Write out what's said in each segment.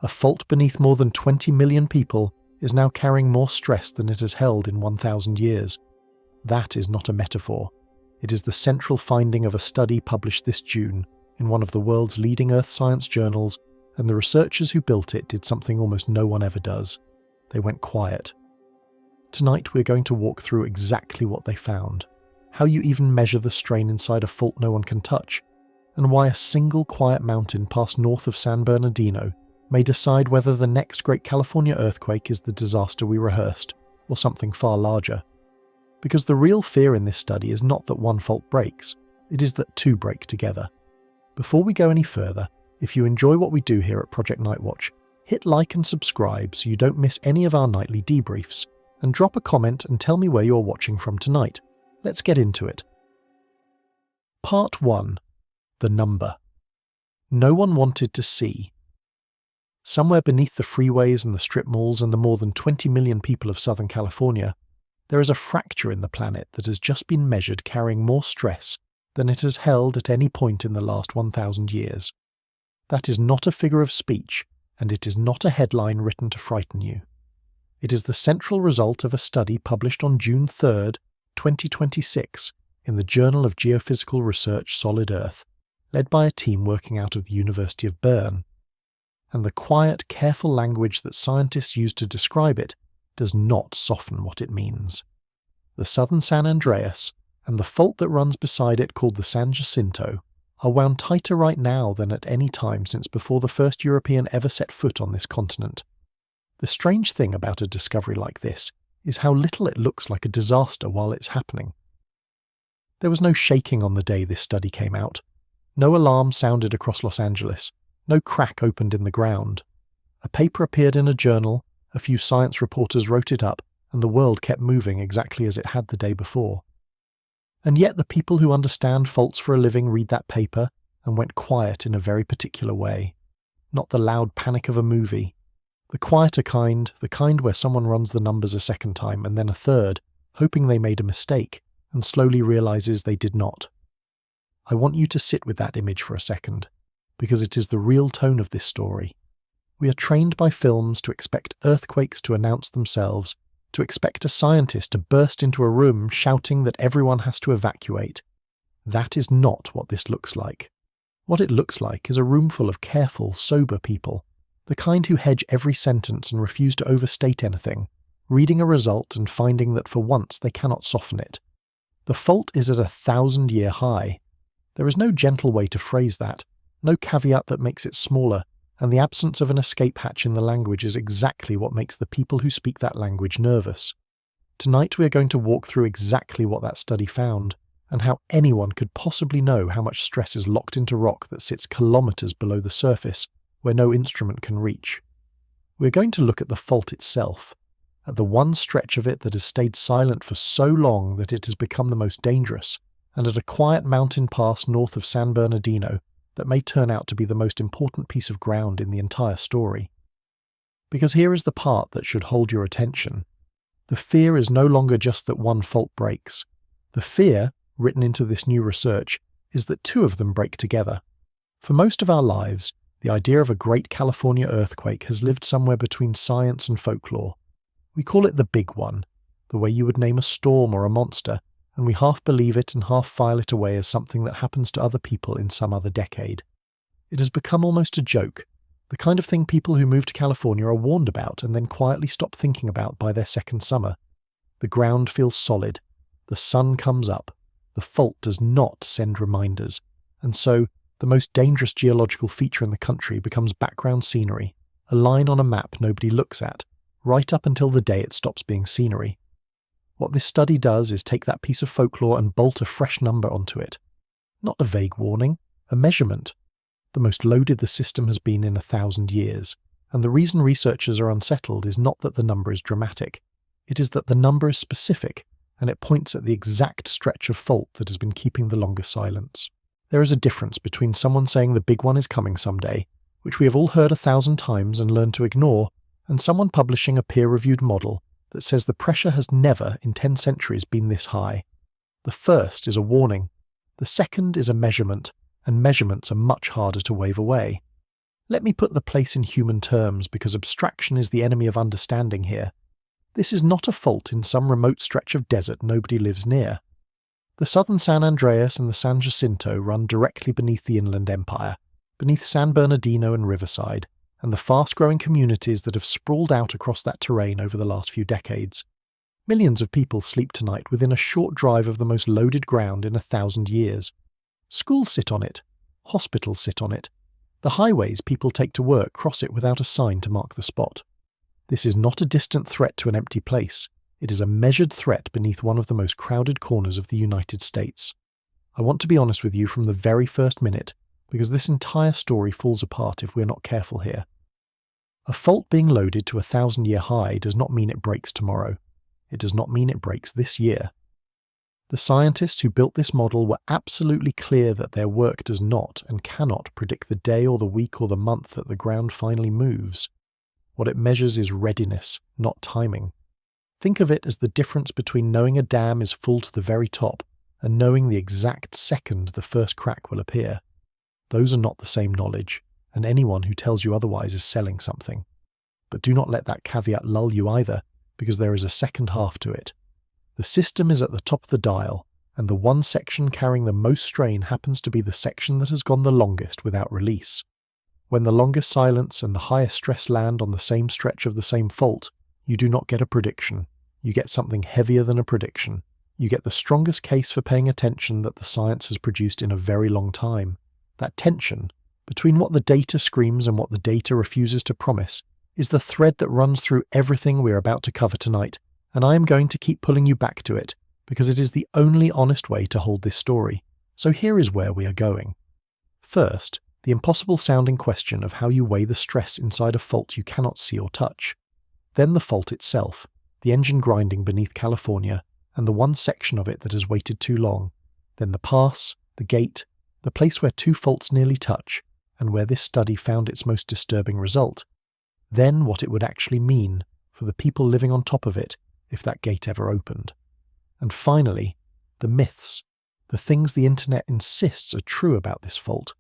A fault beneath more than 20 million people is now carrying more stress than it has held in 1,000 years. That is not a metaphor. It is the central finding of a study published this June in one of the world's leading earth science journals, and the researchers who built it did something almost no one ever does. They went quiet. Tonight we're going to walk through exactly what they found, how you even measure the strain inside a fault no one can touch, and why a single quiet mountain passed north of San Bernardino may decide whether the next great California earthquake is the disaster we rehearsed, or something far larger. Because the real fear in this study is not that one fault breaks, it is that two break together. Before we go any further, if you enjoy what we do here at Project Nightwatch, hit like and subscribe so you don't miss any of our nightly debriefs, and drop a comment and tell me where you're watching from tonight. Let's get into it. Part 1. The number. No one wanted to see. Somewhere beneath the freeways and the strip malls and the more than 20 million people of Southern California, there is a fracture in the planet that has just been measured carrying more stress than it has held at any point in the last 1,000 years. That is not a figure of speech, and it is not a headline written to frighten you. It is the central result of a study published on June 3rd, 2026, in the Journal of Geophysical Research Solid Earth, led by a team working out of the University of Bern. And the quiet, careful language that scientists use to describe it does not soften what it means. The southern San Andreas, and the fault that runs beside it called the San Jacinto, are wound tighter right now than at any time since before the first European ever set foot on this continent. The strange thing about a discovery like this is how little it looks like a disaster while it's happening. There was no shaking on the day this study came out. No alarm sounded across Los Angeles. No crack opened in the ground. A paper appeared in a journal, a few science reporters wrote it up, and the world kept moving exactly as it had the day before. And yet the people who understand faults for a living read that paper and went quiet in a very particular way. Not the loud panic of a movie. The quieter kind, the kind where someone runs the numbers a second time and then a third, hoping they made a mistake, and slowly realizes they did not. I want you to sit with that image for a second, because it is the real tone of this story. We are trained by films to expect earthquakes to announce themselves, to expect a scientist to burst into a room shouting that everyone has to evacuate. That is not what this looks like. What it looks like is a room full of careful, sober people, the kind who hedge every sentence and refuse to overstate anything, reading a result and finding that for once they cannot soften it. The fault is at a 1,000-year high. There is no gentle way to phrase that, no caveat that makes it smaller, and the absence of an escape hatch in the language is exactly what makes the people who speak that language nervous. Tonight we are going to walk through exactly what that study found, and how anyone could possibly know how much stress is locked into rock that sits kilometers below the surface, where no instrument can reach. We are going to look at the fault itself, at the one stretch of it that has stayed silent for so long that it has become the most dangerous, and at a quiet mountain pass north of San Bernardino that may turn out to be the most important piece of ground in the entire story. Because here is the part that should hold your attention. The fear is no longer just that one fault breaks. The fear, written into this new research, is that two of them break together. For most of our lives, the idea of a great California earthquake has lived somewhere between science and folklore. We call it the big one, the way you would name a storm or a monster, and we half believe it and half file it away as something that happens to other people in some other decade. It has become almost a joke, the kind of thing people who move to California are warned about and then quietly stop thinking about by their second summer. The ground feels solid, the sun comes up, the fault does not send reminders, and so the most dangerous geological feature in the country becomes background scenery, a line on a map nobody looks at, right up until the day it stops being scenery. What this study does is take that piece of folklore and bolt a fresh number onto it. Not a vague warning, a measurement. The most loaded the system has been in 1,000 years, and the reason researchers are unsettled is not that the number is dramatic. It is that the number is specific, and it points at the exact stretch of fault that has been keeping the longest silence. There is a difference between someone saying the big one is coming someday, which we have all heard 1,000 times and learned to ignore, and someone publishing a peer-reviewed model that says the pressure has never in 10 centuries been this high. The first is a warning. The second is a measurement, and measurements are much harder to wave away. Let me put the place in human terms because abstraction is the enemy of understanding here. This is not a fault in some remote stretch of desert nobody lives near. The southern San Andreas and the San Jacinto run directly beneath the inland empire, beneath San Bernardino and Riverside, and the fast-growing communities that have sprawled out across that terrain over the last few decades. Millions of people sleep tonight within a short drive of the most loaded ground in 1,000 years. Schools sit on it. Hospitals sit on it. The highways people take to work cross it without a sign to mark the spot. This is not a distant threat to an empty place. It is a measured threat beneath one of the most crowded corners of the United States. I want to be honest with you from the very first minute, because this entire story falls apart if we're not careful here. A fault being loaded to a 1,000-year high does not mean it breaks tomorrow. It does not mean it breaks this year. The scientists who built this model were absolutely clear that their work does not and cannot predict the day or the week or the month that the ground finally moves. What it measures is readiness, not timing. Think of it as the difference between knowing a dam is full to the very top and knowing the exact second the first crack will appear. Those are not the same knowledge, and anyone who tells you otherwise is selling something. But do not let that caveat lull you either, because there is a second half to it. The system is at the top of the dial, and the one section carrying the most strain happens to be the section that has gone the longest without release. When the longest silence and the highest stress land on the same stretch of the same fault, you do not get a prediction. You get something heavier than a prediction. You get the strongest case for paying attention that the science has produced in a very long time. That tension between what the data screams and what the data refuses to promise is the thread that runs through everything we're about to cover tonight, and I am going to keep pulling you back to it, because it is the only honest way to hold this story. So here is where we are going. First, the impossible-sounding question of how you weigh the stress inside a fault you cannot see or touch. Then the fault itself, the engine grinding beneath California, and the one section of it that has waited too long. Then the pass, the gate, the place where two faults nearly touch, and where this study found its most disturbing result. Then what it would actually mean for the people living on top of it if that gate ever opened. And finally, the myths, the things the internet insists are true about this fault,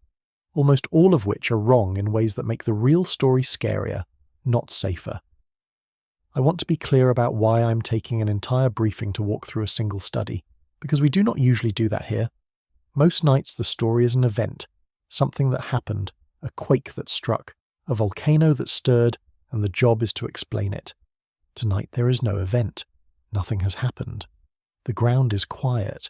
almost all of which are wrong in ways that make the real story scarier, not safer. I want to be clear about why I'm taking an entire briefing to walk through a single study, because we do not usually do that here. Most nights the story is an event, something that happened, a quake that struck, a volcano that stirred, and the job is to explain it. Tonight there is no event. Nothing has happened. The ground is quiet.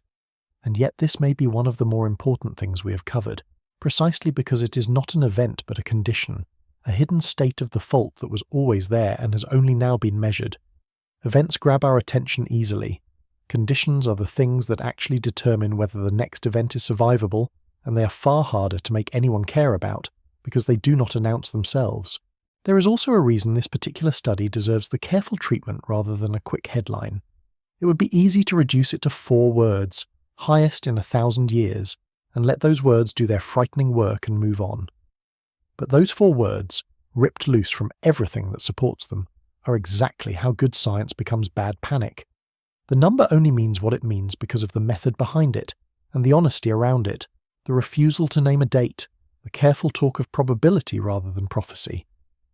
And yet this may be one of the more important things we have covered, precisely because it is not an event but a condition, a hidden state of the fault that was always there and has only now been measured. Events grab our attention easily. Conditions are the things that actually determine whether the next event is survivable, and they are far harder to make anyone care about, because they do not announce themselves. There is also a reason this particular study deserves the careful treatment rather than a quick headline. It would be easy to reduce it to 4 words, highest in 1,000 years, and let those words do their frightening work and move on. But those 4 words, ripped loose from everything that supports them, are exactly how good science becomes bad panic. The number only means what it means because of the method behind it, and the honesty around it, the refusal to name a date, the careful talk of probability rather than prophecy.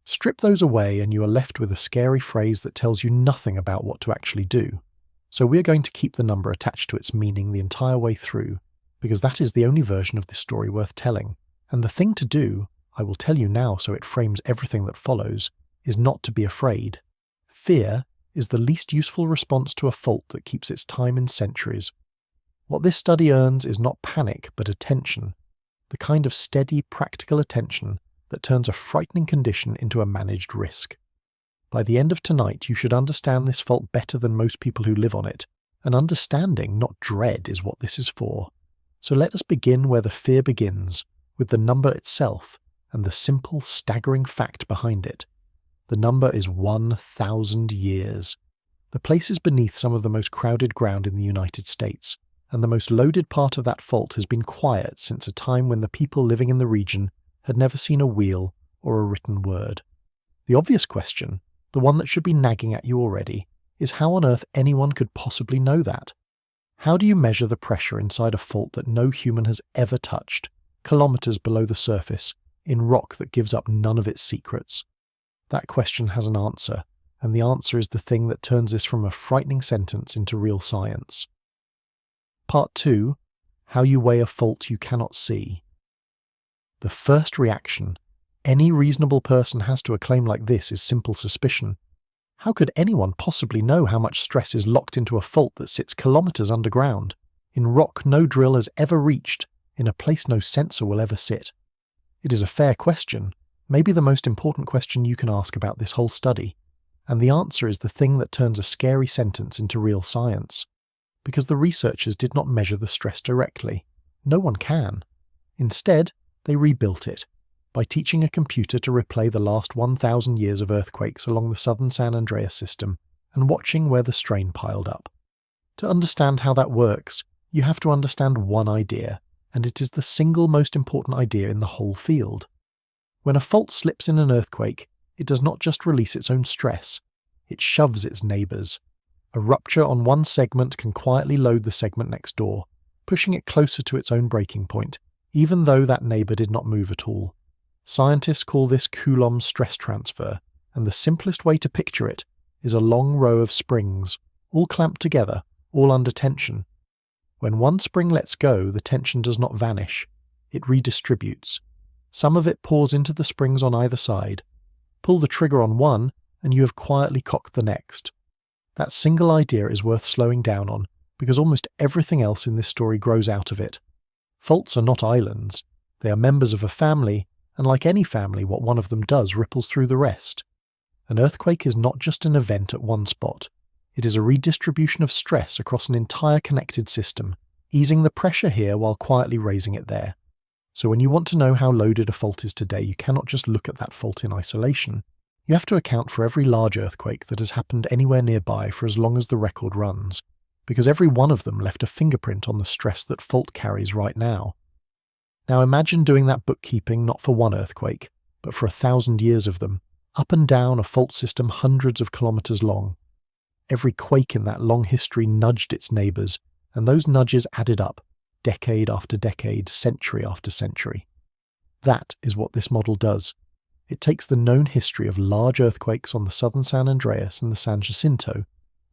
Strip those away and you are left with a scary phrase that tells you nothing about what to actually do. So we are going to keep the number attached to its meaning the entire way through, because that is the only version of this story worth telling. And the thing to do, I will tell you now so it frames everything that follows, is not to be afraid. Fear is the least useful response to a fault that keeps its time in centuries. What this study earns is not panic but attention, the kind of steady, practical attention that turns a frightening condition into a managed risk. By the end of tonight you should understand this fault better than most people who live on it, and understanding, not dread, is what this is for. So let us begin where the fear begins, with the number itself and the simple, staggering fact behind it. The number is 1,000 years. The place is beneath some of the most crowded ground in the United States, and the most loaded part of that fault has been quiet since a time when the people living in the region had never seen a wheel or a written word. The obvious question, the one that should be nagging at you already, is how on earth anyone could possibly know that. How do you measure the pressure inside a fault that no human has ever touched, kilometers below the surface, in rock that gives up none of its secrets? That question has an answer, and the answer is the thing that turns this from a frightening sentence into real science. Part 2. How you weigh a fault you cannot see. The first reaction any reasonable person has to a claim like this is simple suspicion. How could anyone possibly know how much stress is locked into a fault that sits kilometers underground, in rock no drill has ever reached, in a place no sensor will ever sit? It is a fair question, maybe the most important question you can ask about this whole study, and the answer is the thing that turns a scary sentence into real science. Because the researchers did not measure the stress directly. No one can. Instead, they rebuilt it by teaching a computer to replay the last 1,000 years of earthquakes along the southern San Andreas system and watching where the strain piled up. To understand how that works, you have to understand one idea, and it is the single most important idea in the whole field. When a fault slips in an earthquake, it does not just release its own stress, it shoves its neighbours. A rupture on one segment can quietly load the segment next door, pushing it closer to its own breaking point, even though that neighbour did not move at all. Scientists call this Coulomb's stress transfer, and the simplest way to picture it is a long row of springs, all clamped together, all under tension. When one spring lets go, the tension does not vanish, it redistributes. Some of it pours into the springs on either side. Pull the trigger on one, and you have quietly cocked the next. That single idea is worth slowing down on, because almost everything else in this story grows out of it. Faults are not islands. They are members of a family, and like any family, what one of them does ripples through the rest. An earthquake is not just an event at one spot. It is a redistribution of stress across an entire connected system, easing the pressure here while quietly raising it there. So when you want to know how loaded a fault is today, you cannot just look at that fault in isolation. You have to account for every large earthquake that has happened anywhere nearby for as long as the record runs, because every one of them left a fingerprint on the stress that fault carries right now. Now imagine doing that bookkeeping not for one earthquake, but for 1,000 years of them, up and down a fault system hundreds of kilometers long. Every quake in that long history nudged its neighbours, and those nudges added up, decade after decade, century after century. That is what this model does. It takes the known history of large earthquakes on the southern San Andreas and the San Jacinto,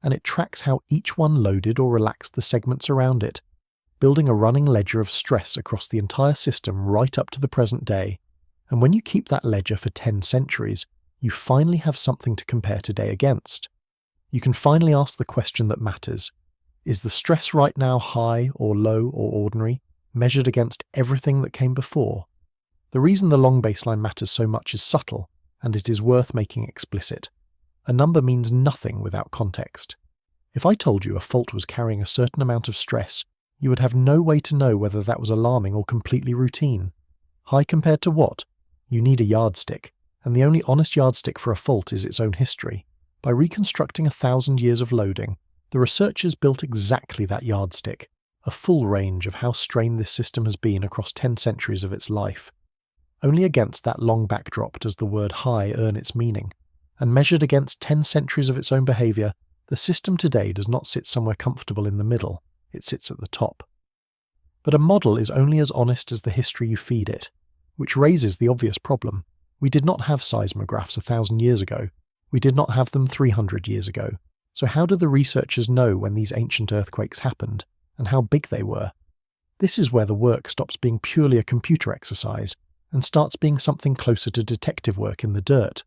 and it tracks how each one loaded or relaxed the segments around it, building a running ledger of stress across the entire system right up to the present day. And when you keep that ledger for 10 centuries, you finally have something to compare today against. You can finally ask the question that matters. Is the stress right now high or low or ordinary, measured against everything that came before? The reason the long baseline matters so much is subtle, and it is worth making explicit. A number means nothing without context. If I told you a fault was carrying a certain amount of stress, you would have no way to know whether that was alarming or completely routine. High compared to what? You need a yardstick, and the only honest yardstick for a fault is its own history. By reconstructing 1,000 years of loading, the researchers built exactly that yardstick, a full range of how strained this system has been across 10 centuries of its life. Only against that long backdrop does the word high earn its meaning, and measured against 10 centuries of its own behaviour, the system today does not sit somewhere comfortable in the middle, it sits at the top. But a model is only as honest as the history you feed it, which raises the obvious problem. We did not have seismographs 1,000 years ago. We did not have them 300 years ago. So how do the researchers know when these ancient earthquakes happened, and how big they were? This is where the work stops being purely a computer exercise, and starts being something closer to detective work in the dirt.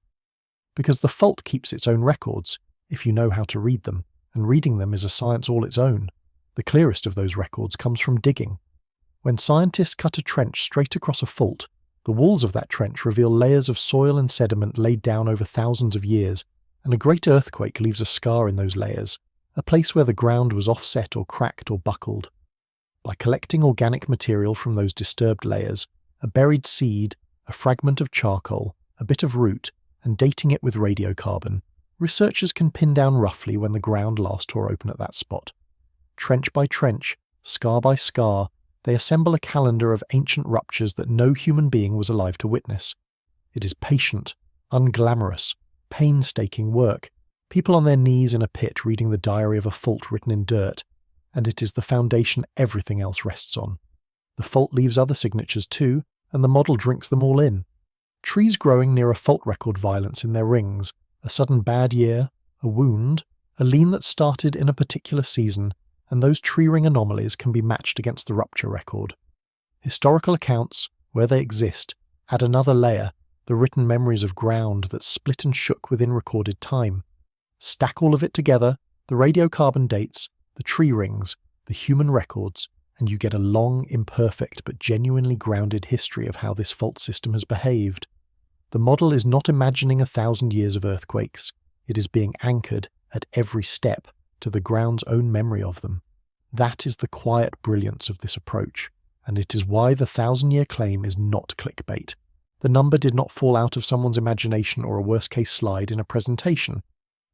Because the fault keeps its own records, if you know how to read them, and reading them is a science all its own. The clearest of those records comes from digging. When scientists cut a trench straight across a fault, the walls of that trench reveal layers of soil and sediment laid down over thousands of years, and a great earthquake leaves a scar in those layers, a place where the ground was offset or cracked or buckled. By collecting organic material from those disturbed layers, a buried seed, a fragment of charcoal, a bit of root, and dating it with radiocarbon, researchers can pin down roughly when the ground last tore open at that spot. Trench by trench, scar by scar, they assemble a calendar of ancient ruptures that no human being was alive to witness. It is patient, unglamorous, painstaking work, people on their knees in a pit reading the diary of a fault written in dirt, and it is the foundation everything else rests on. The fault leaves other signatures too, and the model drinks them all in, Trees growing near a fault record violence in their rings, a sudden bad year, a wound, a lean that started in a particular season, and those tree ring anomalies can be matched against the rupture record. Historical accounts, where they exist, add another layer, the written memories of ground that split and shook within recorded time. Stack all of it together, the radiocarbon dates, the tree rings, the human records, and you get a long, imperfect but genuinely grounded history of how this fault system has behaved. The model is not imagining 1,000 years of earthquakes. It is being anchored, at every step, to the ground's own memory of them. That is the quiet brilliance of this approach, and it is why the 1,000-year claim is not clickbait. The number did not fall out of someone's imagination or a worst-case slide in a presentation.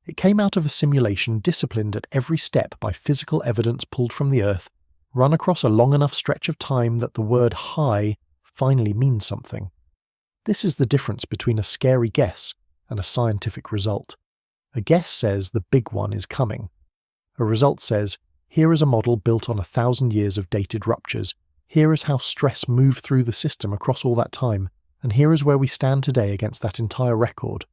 It came out of a simulation disciplined at every step by physical evidence pulled from the Earth, run across a long enough stretch of time that the word high finally means something. This is the difference between a scary guess and a scientific result. A guess says the big one is coming. A result says, here is a model built on 1,000 years of dated ruptures, here is how stress moved through the system across all that time, and here is where we stand today against that entire record.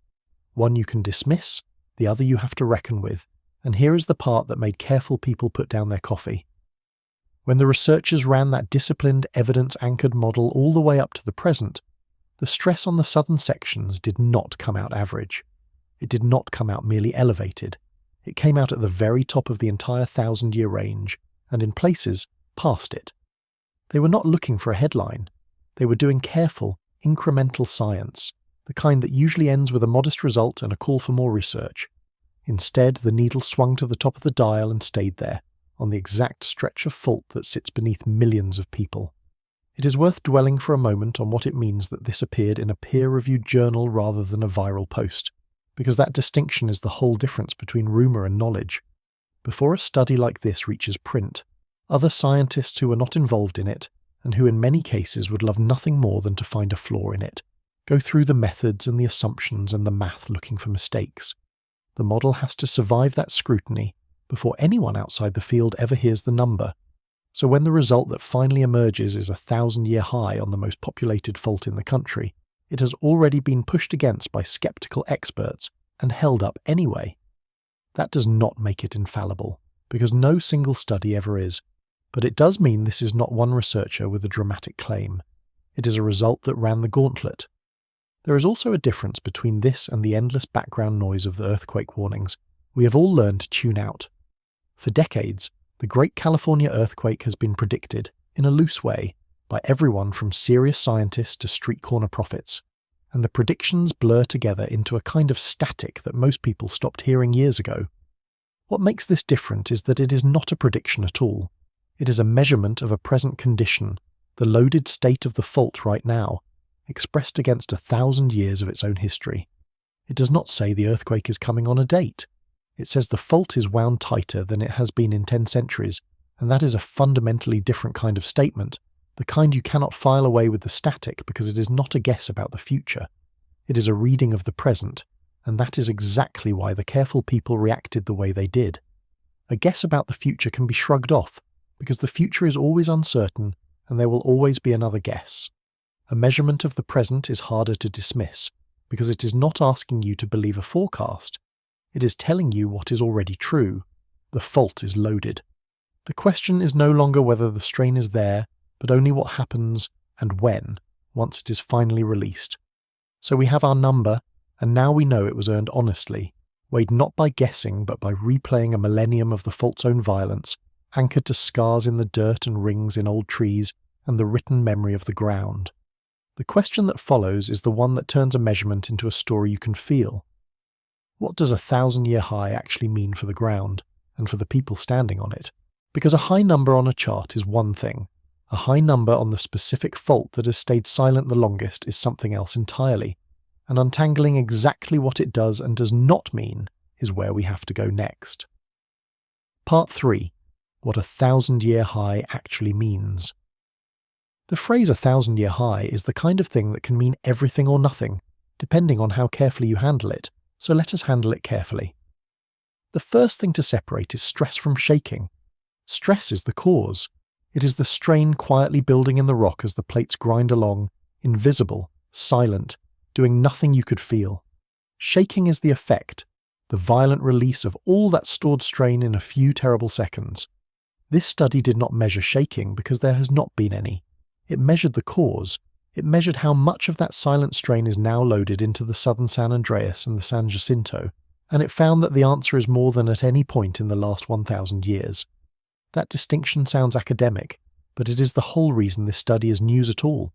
One you can dismiss, the other you have to reckon with, and here is the part that made careful people put down their coffee. When the researchers ran that disciplined, evidence-anchored model all the way up to the present, the stress on the southern sections did not come out average. It did not come out merely elevated. It came out at the very top of the entire 1,000-year range, and in places, past it. They were not looking for a headline. They were doing careful, incremental science, the kind that usually ends with a modest result and a call for more research. Instead, the needle swung to the top of the dial and stayed there, on the exact stretch of fault that sits beneath millions of people. It is worth dwelling for a moment on what it means that this appeared in a peer-reviewed journal rather than a viral post, because that distinction is the whole difference between rumour and knowledge. Before a study like this reaches print, other scientists who are not involved in it, and who in many cases would love nothing more than to find a flaw in it, go through the methods and the assumptions and the math looking for mistakes. The model has to survive that scrutiny before anyone outside the field ever hears the number. So when the result that finally emerges is a 1,000-year high on the most populated fault in the country, it has already been pushed against by skeptical experts and held up anyway. That does not make it infallible, because no single study ever is, but it does mean this is not one researcher with a dramatic claim. It is a result that ran the gauntlet. There is also a difference between this and the endless background noise of the earthquake warnings we have all learned to tune out. For decades, the Great California Earthquake has been predicted, in a loose way, by everyone from serious scientists to street corner prophets, and the predictions blur together into a kind of static that most people stopped hearing years ago. What makes this different is that it is not a prediction at all. It is a measurement of a present condition, the loaded state of the fault right now, expressed against 1,000 years of its own history. It does not say the earthquake is coming on a date. It says the fault is wound tighter than it has been in 10 centuries, and that is a fundamentally different kind of statement, the kind you cannot file away with the static because it is not a guess about the future. It is a reading of the present, and that is exactly why the careful people reacted the way they did. A guess about the future can be shrugged off, because the future is always uncertain, and there will always be another guess. A measurement of the present is harder to dismiss, because it is not asking you to believe a forecast. It is telling you what is already true. The fault is loaded. The question is no longer whether the strain is there, but only what happens and when, once it is finally released. So we have our number, and now we know it was earned honestly, weighed not by guessing but by replaying a millennium of the fault's own violence, anchored to scars in the dirt and rings in old trees and the written memory of the ground. The question that follows is the one that turns a measurement into a story you can feel. What does a 1,000-year high actually mean for the ground, and for the people standing on it? Because a high number on a chart is one thing. A high number on the specific fault that has stayed silent the longest is something else entirely, and untangling exactly what it does and does not mean is where we have to go next. Part 3. What a 1,000-year high actually means. The phrase 1,000-year high is the kind of thing that can mean everything or nothing, depending on how carefully you handle it, so let us handle it carefully. The first thing to separate is stress from shaking. Stress is the cause. It is the strain quietly building in the rock as the plates grind along, invisible, silent, doing nothing you could feel. Shaking is the effect, the violent release of all that stored strain in a few terrible seconds. This study did not measure shaking because there has not been any. It measured the cause. It measured how much of that silent strain is now loaded into the southern San Andreas and the San Jacinto, and it found that the answer is more than at any point in the last 1,000 years. That distinction sounds academic, but it is the whole reason this study is news at all.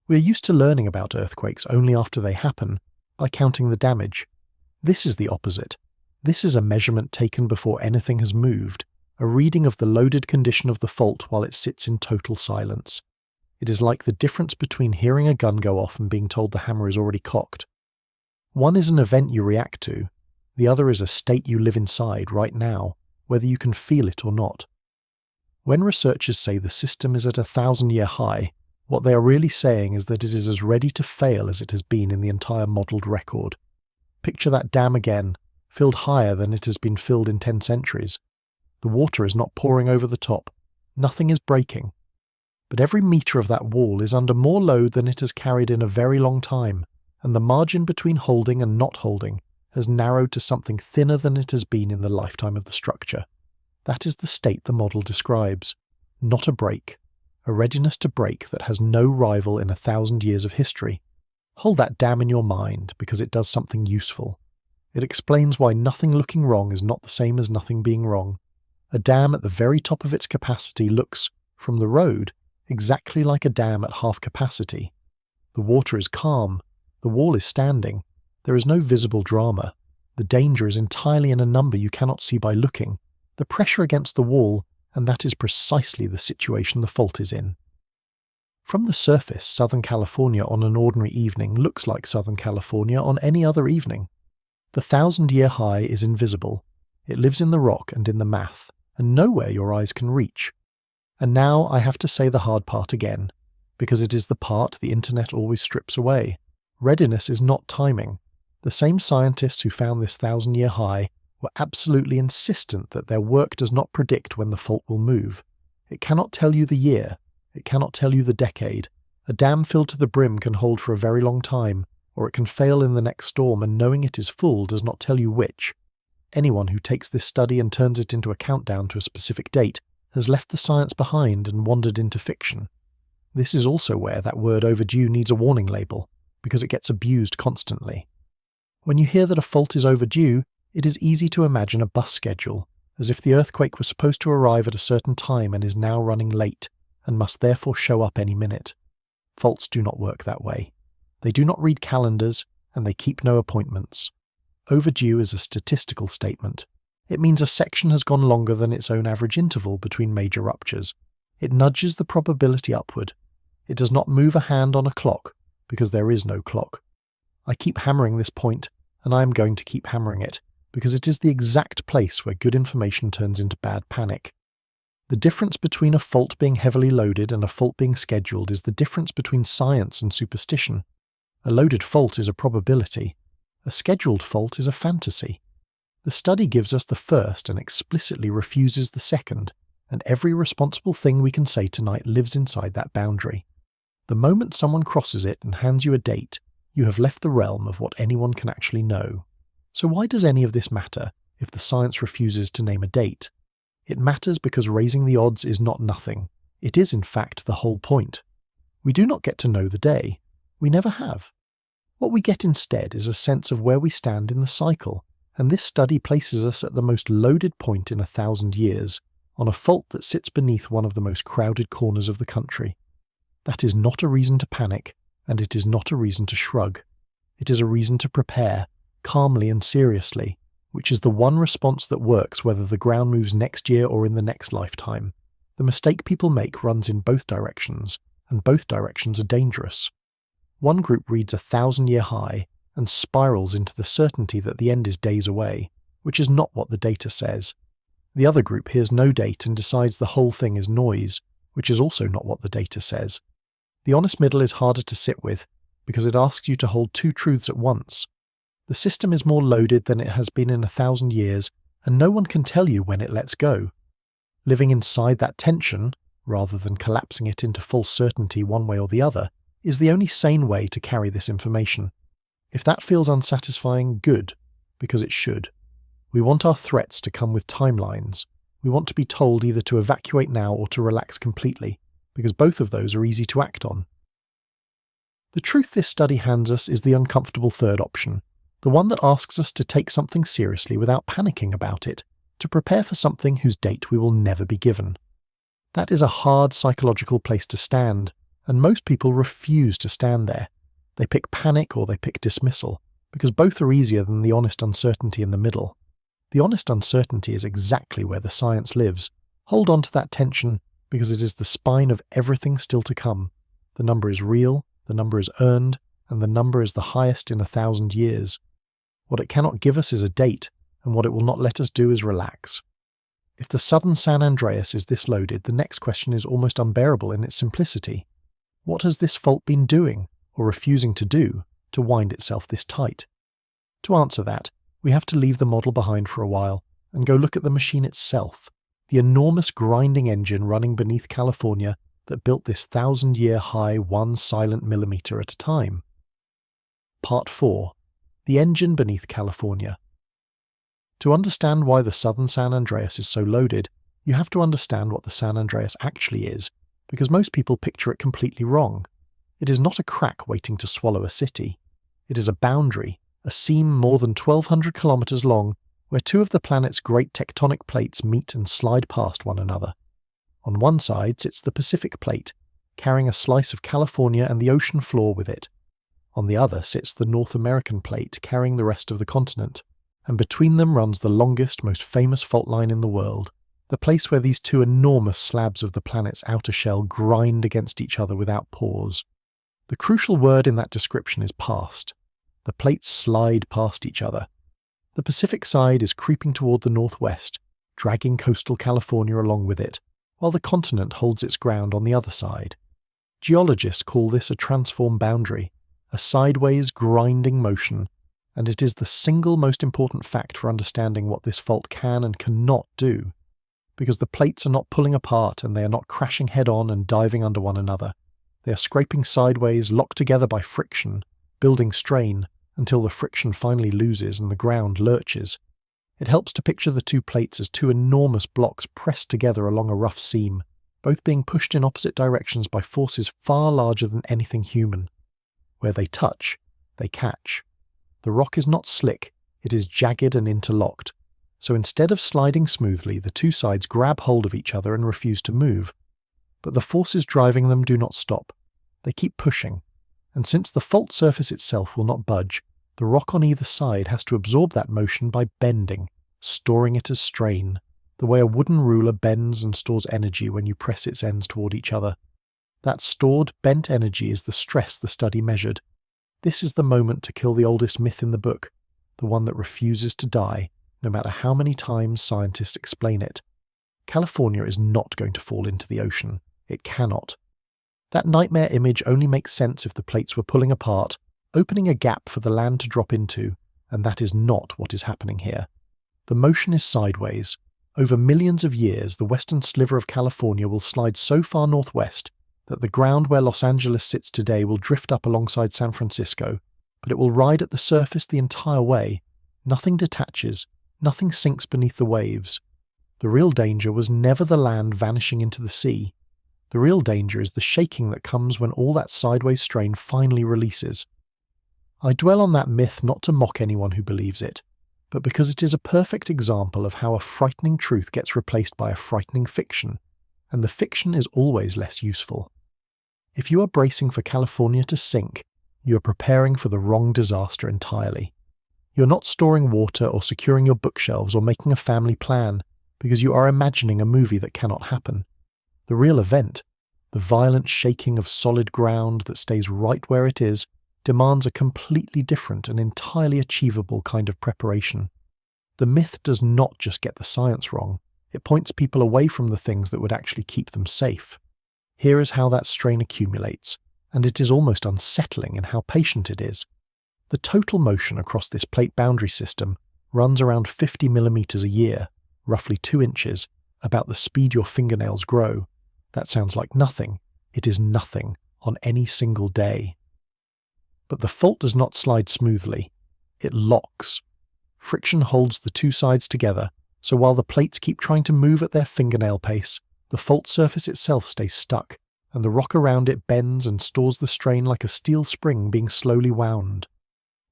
We are used to learning about earthquakes only after they happen, by counting the damage. This is the opposite. This is a measurement taken before anything has moved, a reading of the loaded condition of the fault while it sits in total silence. It is like the difference between hearing a gun go off and being told the hammer is already cocked. One is an event you react to, the other is a state you live inside right now, whether you can feel it or not. When researchers say the system is at 1,000-year high, what they are really saying is that it is as ready to fail as it has been in the entire modelled record. Picture that dam again, filled higher than it has been filled in 10 centuries. The water is not pouring over the top. Nothing is breaking. But every metre of that wall is under more load than it has carried in a very long time, and the margin between holding and not holding has narrowed to something thinner than it has been in the lifetime of the structure. That is the state the model describes. Not a break. A readiness to break that has no rival in 1,000 years of history. Hold that dam in your mind because it does something useful. It explains why nothing looking wrong is not the same as nothing being wrong. A dam at the very top of its capacity looks, from the road, exactly like a dam at half capacity. The water is calm. The wall is standing. There is no visible drama. The danger is entirely in a number you cannot see by looking. The pressure against the wall, and that is precisely the situation the fault is in. From the surface, Southern California on an ordinary evening looks like Southern California on any other evening. The 1,000-year high is invisible. It lives in the rock and in the math, and nowhere your eyes can reach. And now I have to say the hard part again, because it is the part the internet always strips away. Readiness is not timing. The same scientists who found this 1,000-year high were absolutely insistent that their work does not predict when the fault will move. It cannot tell you the year. It cannot tell you the decade. A dam filled to the brim can hold for a very long time, or it can fail in the next storm, and knowing it is full does not tell you which. Anyone who takes this study and turns it into a countdown to a specific date has left the science behind and wandered into fiction. This is also where that word overdue needs a warning label, because it gets abused constantly. When you hear that a fault is overdue, it is easy to imagine a bus schedule, as if the earthquake was supposed to arrive at a certain time and is now running late, and must therefore show up any minute. Faults do not work that way. They do not read calendars, and they keep no appointments. Overdue is a statistical statement. It means a section has gone longer than its own average interval between major ruptures. It nudges the probability upward. It does not move a hand on a clock, because there is no clock. I keep hammering this point, and I am going to keep hammering it, because it is the exact place where good information turns into bad panic. The difference between a fault being heavily loaded and a fault being scheduled is the difference between science and superstition. A loaded fault is a probability. A scheduled fault is a fantasy. The study gives us the first and explicitly refuses the second, and every responsible thing we can say tonight lives inside that boundary. The moment someone crosses it and hands you a date, you have left the realm of what anyone can actually know. So why does any of this matter if the science refuses to name a date? It matters because raising the odds is not nothing. It is in fact the whole point. We do not get to know the day. We never have. What we get instead is a sense of where we stand in the cycle, and this study places us at the most loaded point in 1,000 years, on a fault that sits beneath one of the most crowded corners of the country. That is not a reason to panic, and it is not a reason to shrug. It is a reason to prepare, calmly and seriously, which is the one response that works whether the ground moves next year or in the next lifetime. The mistake people make runs in both directions, and both directions are dangerous. One group reads 1,000-year high and spirals into the certainty that the end is days away, which is not what the data says. The other group hears no date and decides the whole thing is noise, which is also not what the data says. The honest middle is harder to sit with, because it asks you to hold two truths at once. The system is more loaded than it has been in 1,000 years, and no one can tell you when it lets go. Living inside that tension, rather than collapsing it into false certainty one way or the other, is the only sane way to carry this information. If that feels unsatisfying, good, because it should. We want our threats to come with timelines. We want to be told either to evacuate now or to relax completely, because both of those are easy to act on. The truth this study hands us is the uncomfortable third option, the one that asks us to take something seriously without panicking about it, to prepare for something whose date we will never be given. That is a hard psychological place to stand, and most people refuse to stand there. They pick panic or they pick dismissal, because both are easier than the honest uncertainty in the middle. The honest uncertainty is exactly where the science lives. Hold on to that tension, because it is the spine of everything still to come. The number is real, the number is earned, and the number is the highest in 1,000 years. What it cannot give us is a date, and what it will not let us do is relax. If the southern San Andreas is this loaded, the next question is almost unbearable in its simplicity. What has this fault been doing, or refusing to do, to wind itself this tight? To answer that, we have to leave the model behind for a while, and go look at the machine itself, the enormous grinding engine running beneath California that built this 1,000-year high 1 silent millimeter at a time. Part 4. The engine beneath California. To understand why the southern San Andreas is so loaded, you have to understand what the San Andreas actually is, because most people picture it completely wrong. It is not a crack waiting to swallow a city. It is a boundary, a seam more than 1,200 kilometers long, where two of the planet's great tectonic plates meet and slide past one another. On one side sits the Pacific Plate, carrying a slice of California and the ocean floor with it. On the other sits the North American Plate, carrying the rest of the continent. And between them runs the longest, most famous fault line in the world, the place where these two enormous slabs of the planet's outer shell grind against each other without pause. The crucial word in that description is past. The plates slide past each other. The Pacific side is creeping toward the northwest, dragging coastal California along with it, while the continent holds its ground on the other side. Geologists call this a transform boundary, a sideways grinding motion, and it is the single most important fact for understanding what this fault can and cannot do, because the plates are not pulling apart and they are not crashing head-on and diving under one another. They are scraping sideways, locked together by friction, building strain, until the friction finally loses and the ground lurches. It helps to picture the two plates as two enormous blocks pressed together along a rough seam, both being pushed in opposite directions by forces far larger than anything human. Where they touch, they catch. The rock is not slick, it is jagged and interlocked. So instead of sliding smoothly, the two sides grab hold of each other and refuse to move. But the forces driving them do not stop. They keep pushing. And since the fault surface itself will not budge, the rock on either side has to absorb that motion by bending, storing it as strain, the way a wooden ruler bends and stores energy when you press its ends toward each other. That stored, bent energy is the stress the study measured. This is the moment to kill the oldest myth in the book, the one that refuses to die, no matter how many times scientists explain it. California is not going to fall into the ocean. It cannot. That nightmare image only makes sense if the plates were pulling apart, opening a gap for the land to drop into, and that is not what is happening here. The motion is sideways. Over millions of years, the western sliver of California will slide so far northwest that the ground where Los Angeles sits today will drift up alongside San Francisco, but it will ride at the surface the entire way. Nothing detaches, nothing sinks beneath the waves. The real danger was never the land vanishing into the sea. The real danger is the shaking that comes when all that sideways strain finally releases. I dwell on that myth not to mock anyone who believes it, but because it is a perfect example of how a frightening truth gets replaced by a frightening fiction, and the fiction is always less useful. If you are bracing for California to sink, you are preparing for the wrong disaster entirely. You're not storing water or securing your bookshelves or making a family plan, because you are imagining a movie that cannot happen. The real event, the violent shaking of solid ground that stays right where it is, demands a completely different and entirely achievable kind of preparation. The myth does not just get the science wrong, it points people away from the things that would actually keep them safe. Here is how that strain accumulates, and it is almost unsettling in how patient it is. The total motion across this plate boundary system runs around 50 millimeters a year, roughly 2 inches, about the speed your fingernails grow. That sounds like nothing. It is nothing on any single day. But the fault does not slide smoothly. It locks. Friction holds the two sides together, so while the plates keep trying to move at their fingernail pace, the fault surface itself stays stuck, and the rock around it bends and stores the strain like a steel spring being slowly wound.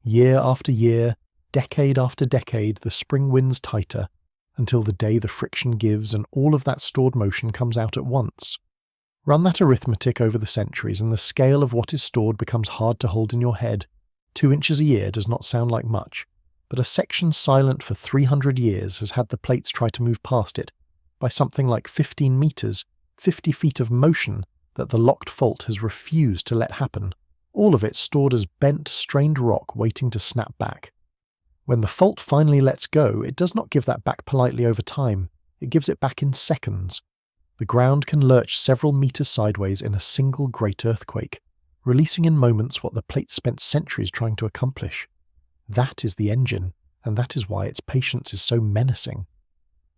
Year after year, decade after decade, the spring winds tighter, until the day the friction gives and all of that stored motion comes out at once. Run that arithmetic over the centuries and the scale of what is stored becomes hard to hold in your head. 2 inches a year does not sound like much, but a section silent for 300 years has had the plates try to move past it by something like 15 meters, 50 feet of motion that the locked fault has refused to let happen, all of it stored as bent, strained rock waiting to snap back. When the fault finally lets go, it does not give that back politely over time, it gives it back in seconds. The ground can lurch several meters sideways in a single great earthquake, releasing in moments what the plates spent centuries trying to accomplish. That is the engine, and that is why its patience is so menacing.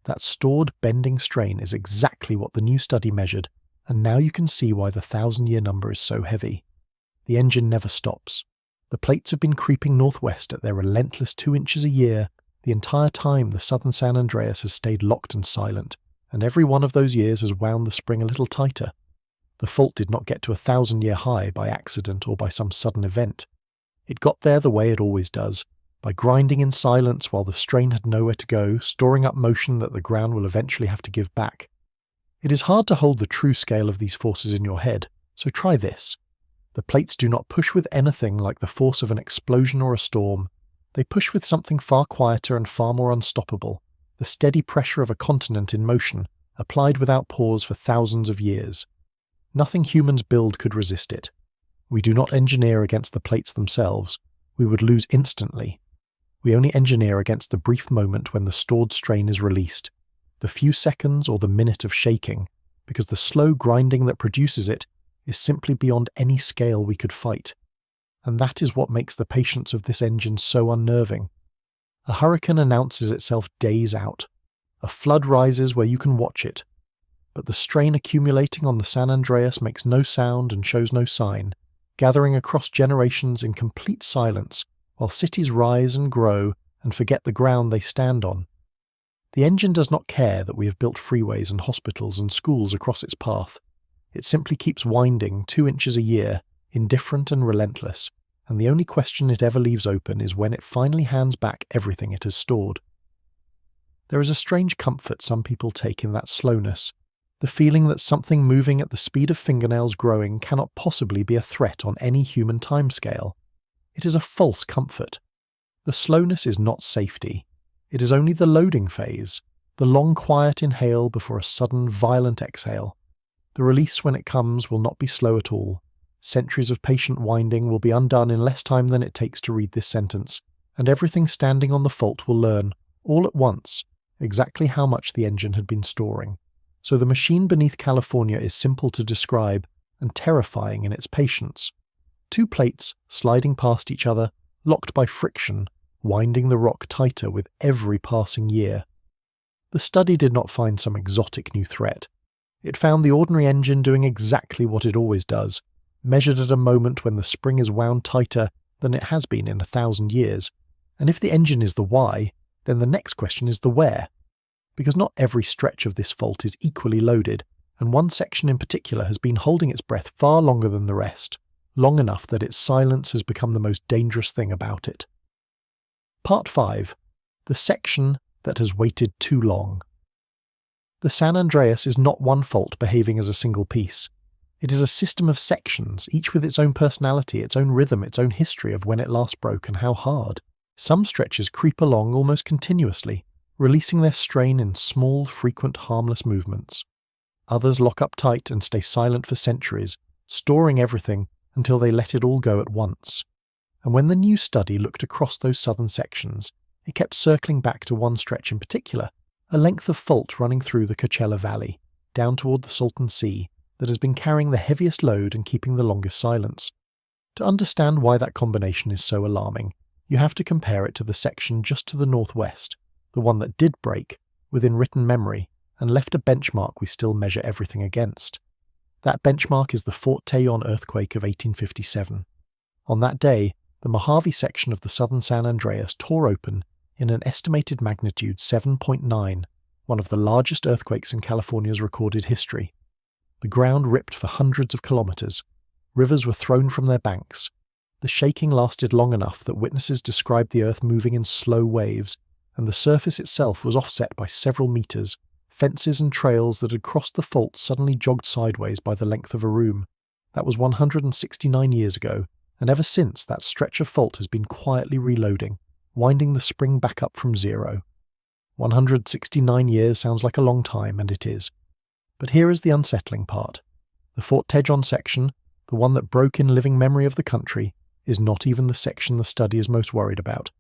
That stored bending strain is exactly what the new study measured, and now you can see why the 1,000-year number is so heavy. The engine never stops. The plates have been creeping northwest at their relentless 2 inches a year the entire time the southern San Andreas has stayed locked and silent, and every one of those years has wound the spring a little tighter. The fault did not get to a 1,000-year high by accident or by some sudden event. It got there the way it always does, by grinding in silence while the strain had nowhere to go, storing up motion that the ground will eventually have to give back. It is hard to hold the true scale of these forces in your head, so try this. The plates do not push with anything like the force of an explosion or a storm. They push with something far quieter and far more unstoppable, the steady pressure of a continent in motion, applied without pause for thousands of years. Nothing humans build could resist it. We do not engineer against the plates themselves. We would lose instantly. We only engineer against the brief moment when the stored strain is released, the few seconds or the minute of shaking, because the slow grinding that produces it is simply beyond any scale we could fight. And that is what makes the patience of this engine so unnerving. A hurricane announces itself days out. A flood rises where you can watch it. But the strain accumulating on the San Andreas makes no sound and shows no sign, gathering across generations in complete silence, while cities rise and grow and forget the ground they stand on. The engine does not care that we have built freeways and hospitals and schools across its path. It simply keeps winding 2 inches a year, indifferent and relentless, and the only question it ever leaves open is when it finally hands back everything it has stored. There is a strange comfort some people take in that slowness, the feeling that something moving at the speed of fingernails growing cannot possibly be a threat on any human timescale. It is a false comfort. The slowness is not safety. It is only the loading phase, the long quiet inhale before a sudden violent exhale. The release when it comes will not be slow at all. Centuries of patient winding will be undone in less time than it takes to read this sentence, and everything standing on the fault will learn, all at once, exactly how much the engine had been storing. So the machine beneath California is simple to describe and terrifying in its patience. 2 plates sliding past each other, locked by friction, winding the rock tighter with every passing year. The study did not find some exotic new threat. It found the ordinary engine doing exactly what it always does, measured at a moment when the spring is wound tighter than it has been in 1,000 years. And if the engine is the why, then the next question is the where. Because not every stretch of this fault is equally loaded, and one section in particular has been holding its breath far longer than the rest, long enough that its silence has become the most dangerous thing about it. Part 5. The section that has waited too long. The San Andreas is not one fault behaving as a single piece. It is a system of sections, each with its own personality, its own rhythm, its own history of when it last broke and how hard. Some stretches creep along almost continuously, releasing their strain in small, frequent, harmless movements. Others lock up tight and stay silent for centuries, storing everything until they let it all go at once. And when the new study looked across those southern sections, it kept circling back to one stretch in particular, a length of fault running through the Coachella Valley, down toward the Salton Sea, that has been carrying the heaviest load and keeping the longest silence. To understand why that combination is so alarming, you have to compare it to the section just to the northwest, the one that did break, within written memory, and left a benchmark we still measure everything against. That benchmark is the Fort Tejon earthquake of 1857. On that day, the Mojave section of the southern San Andreas tore open in an estimated magnitude 7.9, one of the largest earthquakes in California's recorded history. The ground ripped for hundreds of kilometers. Rivers were thrown from their banks. The shaking lasted long enough that witnesses described the earth moving in slow waves, and the surface itself was offset by several meters. Fences and trails that had crossed the fault suddenly jogged sideways by the length of a room. That was 169 years ago, and ever since that stretch of fault has been quietly reloading, winding the spring back up from zero. 169 years sounds like a long time, and it is. But here is the unsettling part. The Fort Tejon section, the one that broke in living memory of the country, is not even the section the study is most worried about.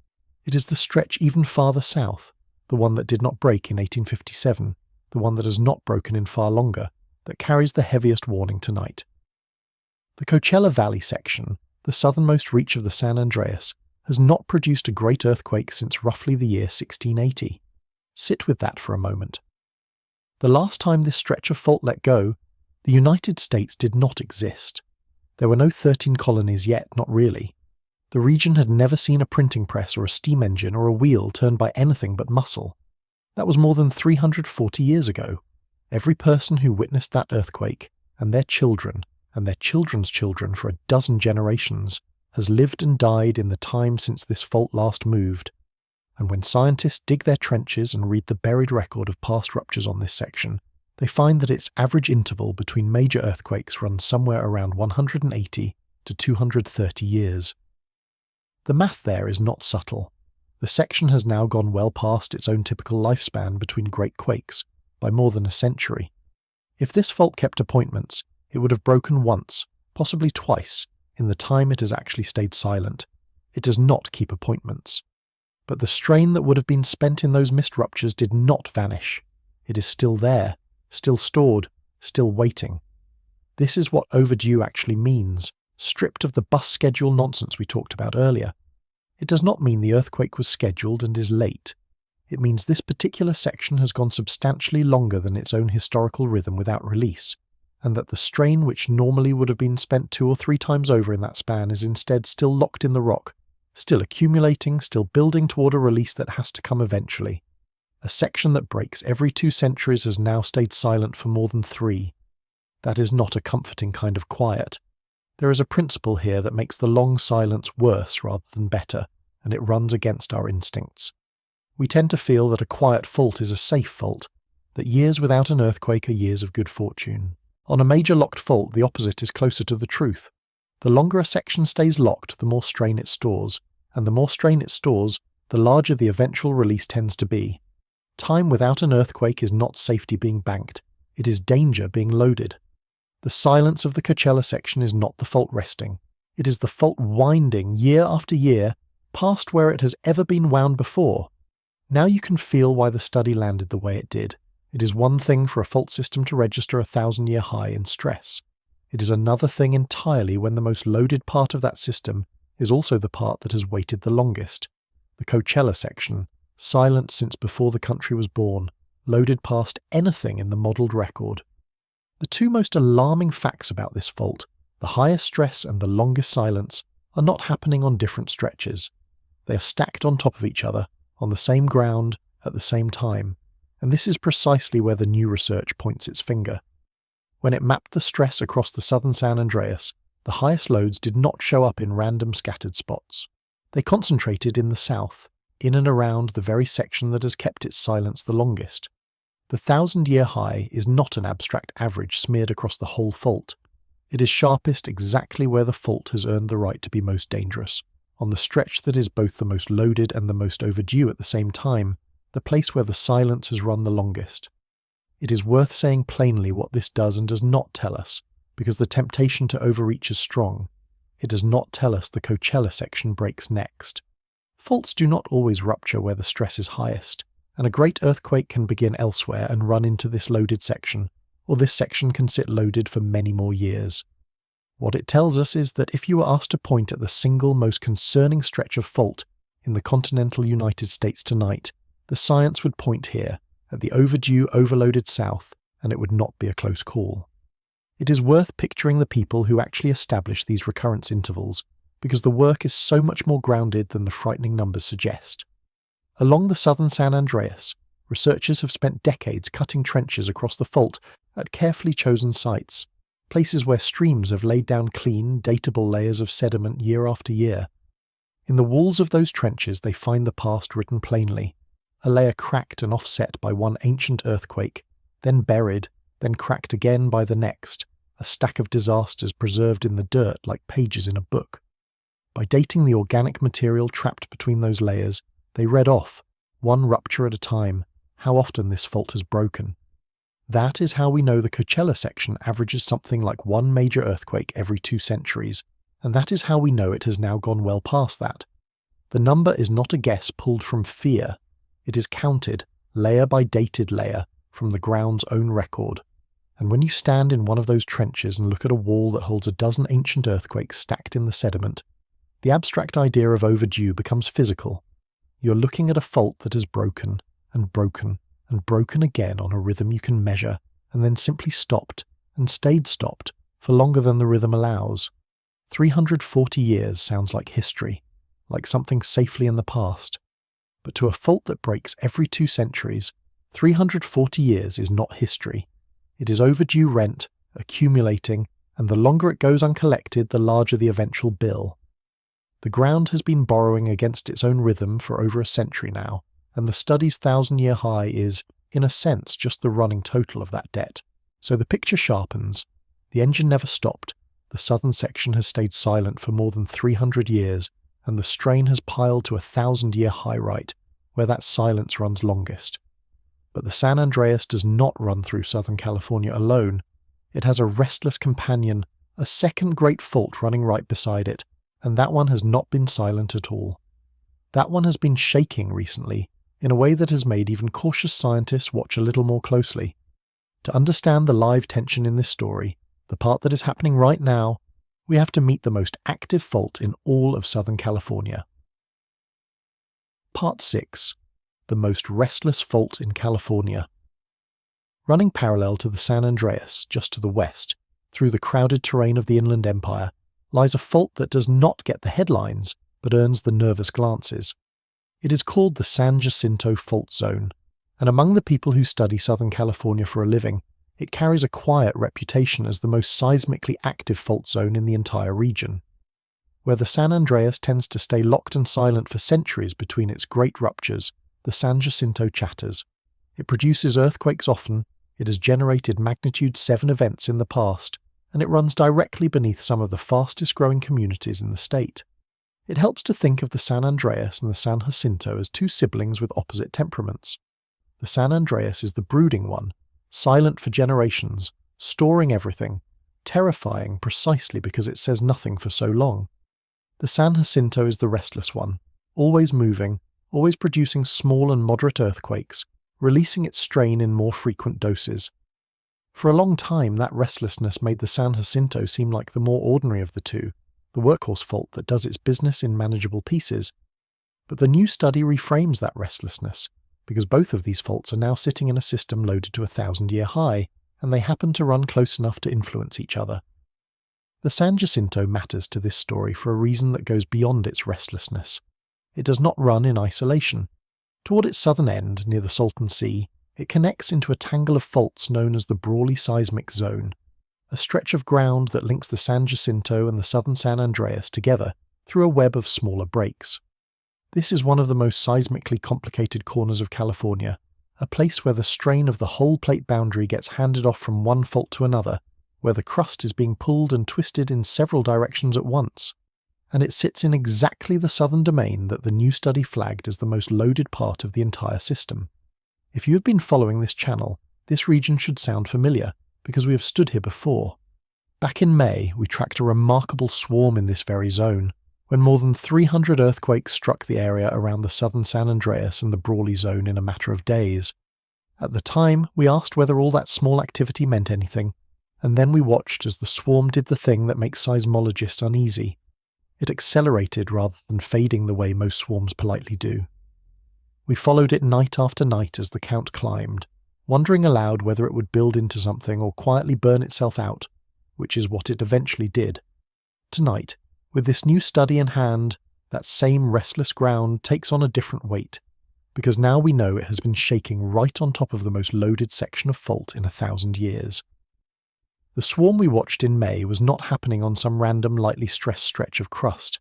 It is the stretch even farther south, the one that did not break in 1857, the one that has not broken in far longer, that carries the heaviest warning tonight. The Coachella Valley section, the southernmost reach of the San Andreas, has not produced a great earthquake since roughly the year 1680. Sit with that for a moment. The last time this stretch of fault let go, the United States did not exist. There were no 13 colonies yet, not really. The region had never seen a printing press or a steam engine or a wheel turned by anything but muscle. That was more than 340 years ago. Every person who witnessed that earthquake, and their children, and their children's children for a dozen generations, has lived and died in the time since this fault last moved. And when scientists dig their trenches and read the buried record of past ruptures on this section, they find that its average interval between major earthquakes runs somewhere around 180 to 230 years. The math there is not subtle. The section has now gone well past its own typical lifespan between great quakes, by more than a century. If this fault kept appointments, it would have broken once, possibly twice, in the time it has actually stayed silent. It does not keep appointments. But the strain that would have been spent in those missed ruptures did not vanish. It is still there, still stored, still waiting. This is what overdue actually means, stripped of the bus schedule nonsense we talked about earlier. It does not mean the earthquake was scheduled and is late. It means this particular section has gone substantially longer than its own historical rhythm without release, and that the strain which normally would have been spent 2 or 3 times over in that span is instead still locked in the rock, still accumulating, still building toward a release that has to come eventually. A section that breaks every 2 centuries has now stayed silent for more than 3. That is not a comforting kind of quiet. There is a principle here that makes the long silence worse rather than better, and it runs against our instincts. We tend to feel that a quiet fault is a safe fault, that years without an earthquake are years of good fortune. On a major locked fault, the opposite is closer to the truth. The longer a section stays locked, the more strain it stores, and the more strain it stores, the larger the eventual release tends to be. Time without an earthquake is not safety being banked, it is danger being loaded. The silence of the Coachella section is not the fault resting. It is the fault winding year after year past where it has ever been wound before. Now you can feel why the study landed the way it did. It is one thing for a fault system to register a 1,000-year high in stress. It is another thing entirely when the most loaded part of that system is also the part that has waited the longest. The Coachella section, silent since before the country was born, loaded past anything in the modelled record. The 2 most alarming facts about this fault, the highest stress and the longest silence, are not happening on different stretches. They are stacked on top of each other, on the same ground, at the same time, and this is precisely where the new research points its finger. When it mapped the stress across the southern San Andreas, the highest loads did not show up in random scattered spots. They concentrated in the south, in and around the very section that has kept its silence the longest. The 1,000-year high is not an abstract average smeared across the whole fault. It is sharpest exactly where the fault has earned the right to be most dangerous, on the stretch that is both the most loaded and the most overdue at the same time, the place where the silence has run the longest. It is worth saying plainly what this does and does not tell us, because the temptation to overreach is strong. It does not tell us the Coachella section breaks next. Faults do not always rupture where the stress is highest, and a great earthquake can begin elsewhere and run into this loaded section, or this section can sit loaded for many more years. What it tells us is that if you were asked to point at the single most concerning stretch of fault in the continental United States tonight, the science would point here, at the overdue, overloaded south, and it would not be a close call. It is worth picturing the people who actually establish these recurrence intervals, because the work is so much more grounded than the frightening numbers suggest. Along the southern San Andreas, researchers have spent decades cutting trenches across the fault at carefully chosen sites, places where streams have laid down clean, datable layers of sediment year after year. In the walls of those trenches they find the past written plainly, a layer cracked and offset by one ancient earthquake, then buried, then cracked again by the next, a stack of disasters preserved in the dirt like pages in a book. By dating the organic material trapped between those layers, they read off, one rupture at a time, how often this fault has broken. That is how we know the Coachella section averages something like one major earthquake every 2 centuries, and that is how we know it has now gone well past that. The number is not a guess pulled from fear. It is counted, layer by dated layer, from the ground's own record. And when you stand in one of those trenches and look at a wall that holds a dozen ancient earthquakes stacked in the sediment, the abstract idea of overdue becomes physical. You're looking at a fault that has broken, and broken, and broken again on a rhythm you can measure, and then simply stopped, and stayed stopped, for longer than the rhythm allows. 340 years sounds like history, like something safely in the past. But to a fault that breaks every 2 centuries, 340 years is not history. It is overdue rent, accumulating, and the longer it goes uncollected, the larger the eventual bill. The ground has been borrowing against its own rhythm for over a century now, and the study's 1,000-year high is, in a sense, just the running total of that debt. So the picture sharpens. The engine never stopped. The southern section has stayed silent for more than 300 years, and the strain has piled to a 1,000-year high right, where that silence runs longest. But the San Andreas does not run through Southern California alone. It has a restless companion, a second great fault running right beside it, and that one has not been silent at all. That one has been shaking recently, in a way that has made even cautious scientists watch a little more closely. To understand the live tension in this story, the part that is happening right now, we have to meet the most active fault in all of Southern California. Part 6. The most restless fault in California. Running parallel to the San Andreas, just to the west, through the crowded terrain of the Inland Empire, lies a fault that does not get the headlines, but earns the nervous glances. It is called the San Jacinto Fault Zone, and among the people who study Southern California for a living, it carries a quiet reputation as the most seismically active fault zone in the entire region. Where the San Andreas tends to stay locked and silent for centuries between its great ruptures, the San Jacinto chatters. It produces earthquakes often, it has generated magnitude 7 events in the past, and it runs directly beneath some of the fastest growing communities in the state. It helps to think of the San Andreas and the San Jacinto as 2 siblings with opposite temperaments. The San Andreas is the brooding one, silent for generations, storing everything, terrifying precisely because it says nothing for so long. The San Jacinto is the restless one, always moving, always producing small and moderate earthquakes, releasing its strain in more frequent doses. For a long time, that restlessness made the San Jacinto seem like the more ordinary of the 2, the workhorse fault that does its business in manageable pieces. But the new study reframes that restlessness, because both of these faults are now sitting in a system loaded to a 1,000-year high, and they happen to run close enough to influence each other. The San Jacinto matters to this story for a reason that goes beyond its restlessness. It does not run in isolation. Toward its southern end, near the Salton Sea, it connects into a tangle of faults known as the Brawley Seismic Zone, a stretch of ground that links the San Jacinto and the southern San Andreas together through a web of smaller breaks. This is one of the most seismically complicated corners of California, a place where the strain of the whole plate boundary gets handed off from one fault to another, where the crust is being pulled and twisted in several directions at once. And it sits in exactly the southern domain that the new study flagged as the most loaded part of the entire system. If you have been following this channel, this region should sound familiar, because we have stood here before. Back in May, we tracked a remarkable swarm in this very zone, when more than 300 earthquakes struck the area around the southern San Andreas and the Brawley Zone in a matter of days. At the time, we asked whether all that small activity meant anything, and then we watched as the swarm did the thing that makes seismologists uneasy. It accelerated rather than fading the way most swarms politely do. We followed it night after night as the count climbed, wondering aloud whether it would build into something or quietly burn itself out, which is what it eventually did. Tonight, with this new study in hand, that same restless ground takes on a different weight, because now we know it has been shaking right on top of the most loaded section of fault in 1,000 years. The swarm we watched in May was not happening on some random lightly stressed stretch of crust.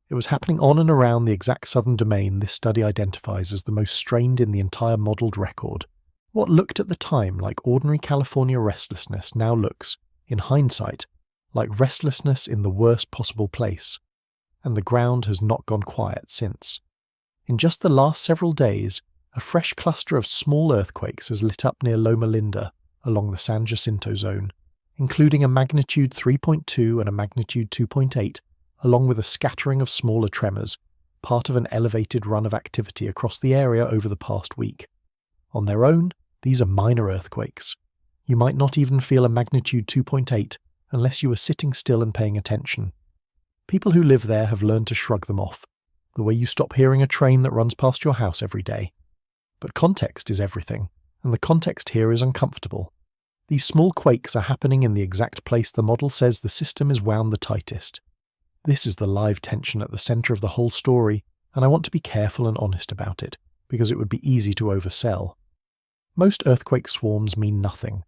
It was happening on and around the exact southern domain this study identifies as the most strained in the entire modelled record. What looked at the time like ordinary California restlessness now looks, in hindsight, like restlessness in the worst possible place. And the ground has not gone quiet since. In just the last several days, a fresh cluster of small earthquakes has lit up near Loma Linda, along the San Jacinto zone, including a magnitude 3.2 and a magnitude 2.8, along with a scattering of smaller tremors, part of an elevated run of activity across the area over the past week. On their own, these are minor earthquakes. You might not even feel a magnitude 2.8 unless you were sitting still and paying attention. People who live there have learned to shrug them off, the way you stop hearing a train that runs past your house every day. But context is everything, and the context here is uncomfortable. These small quakes are happening in the exact place the model says the system is wound the tightest. This is the live tension at the centre of the whole story, and I want to be careful and honest about it, because it would be easy to oversell. Most earthquake swarms mean nothing.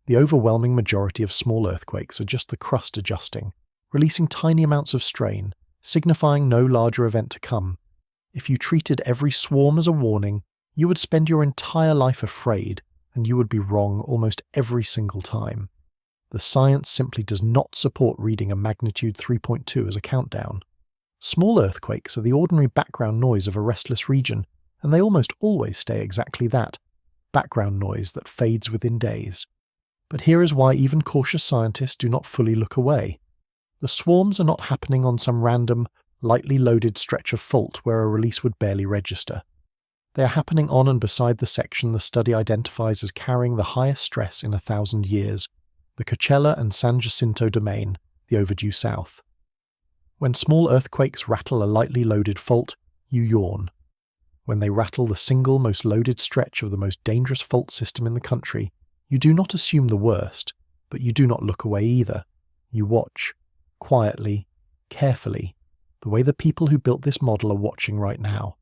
The overwhelming majority of small earthquakes are just the crust adjusting, releasing tiny amounts of strain, signifying no larger event to come. If you treated every swarm as a warning, you would spend your entire life afraid, and you would be wrong almost every single time. The science simply does not support reading a magnitude 3.2 as a countdown. Small earthquakes are the ordinary background noise of a restless region, and they almost always stay exactly that, background noise that fades within days. But here is why even cautious scientists do not fully look away. The swarms are not happening on some random, lightly loaded stretch of fault where a release would barely register. They are happening on and beside the section the study identifies as carrying the highest stress in 1,000 years, the Coachella and San Jacinto domain, the overdue south. When small earthquakes rattle a lightly loaded fault, you yawn. When they rattle the single most loaded stretch of the most dangerous fault system in the country, you do not assume the worst, but you do not look away either. You watch, quietly, carefully, the way the people who built this model are watching right now.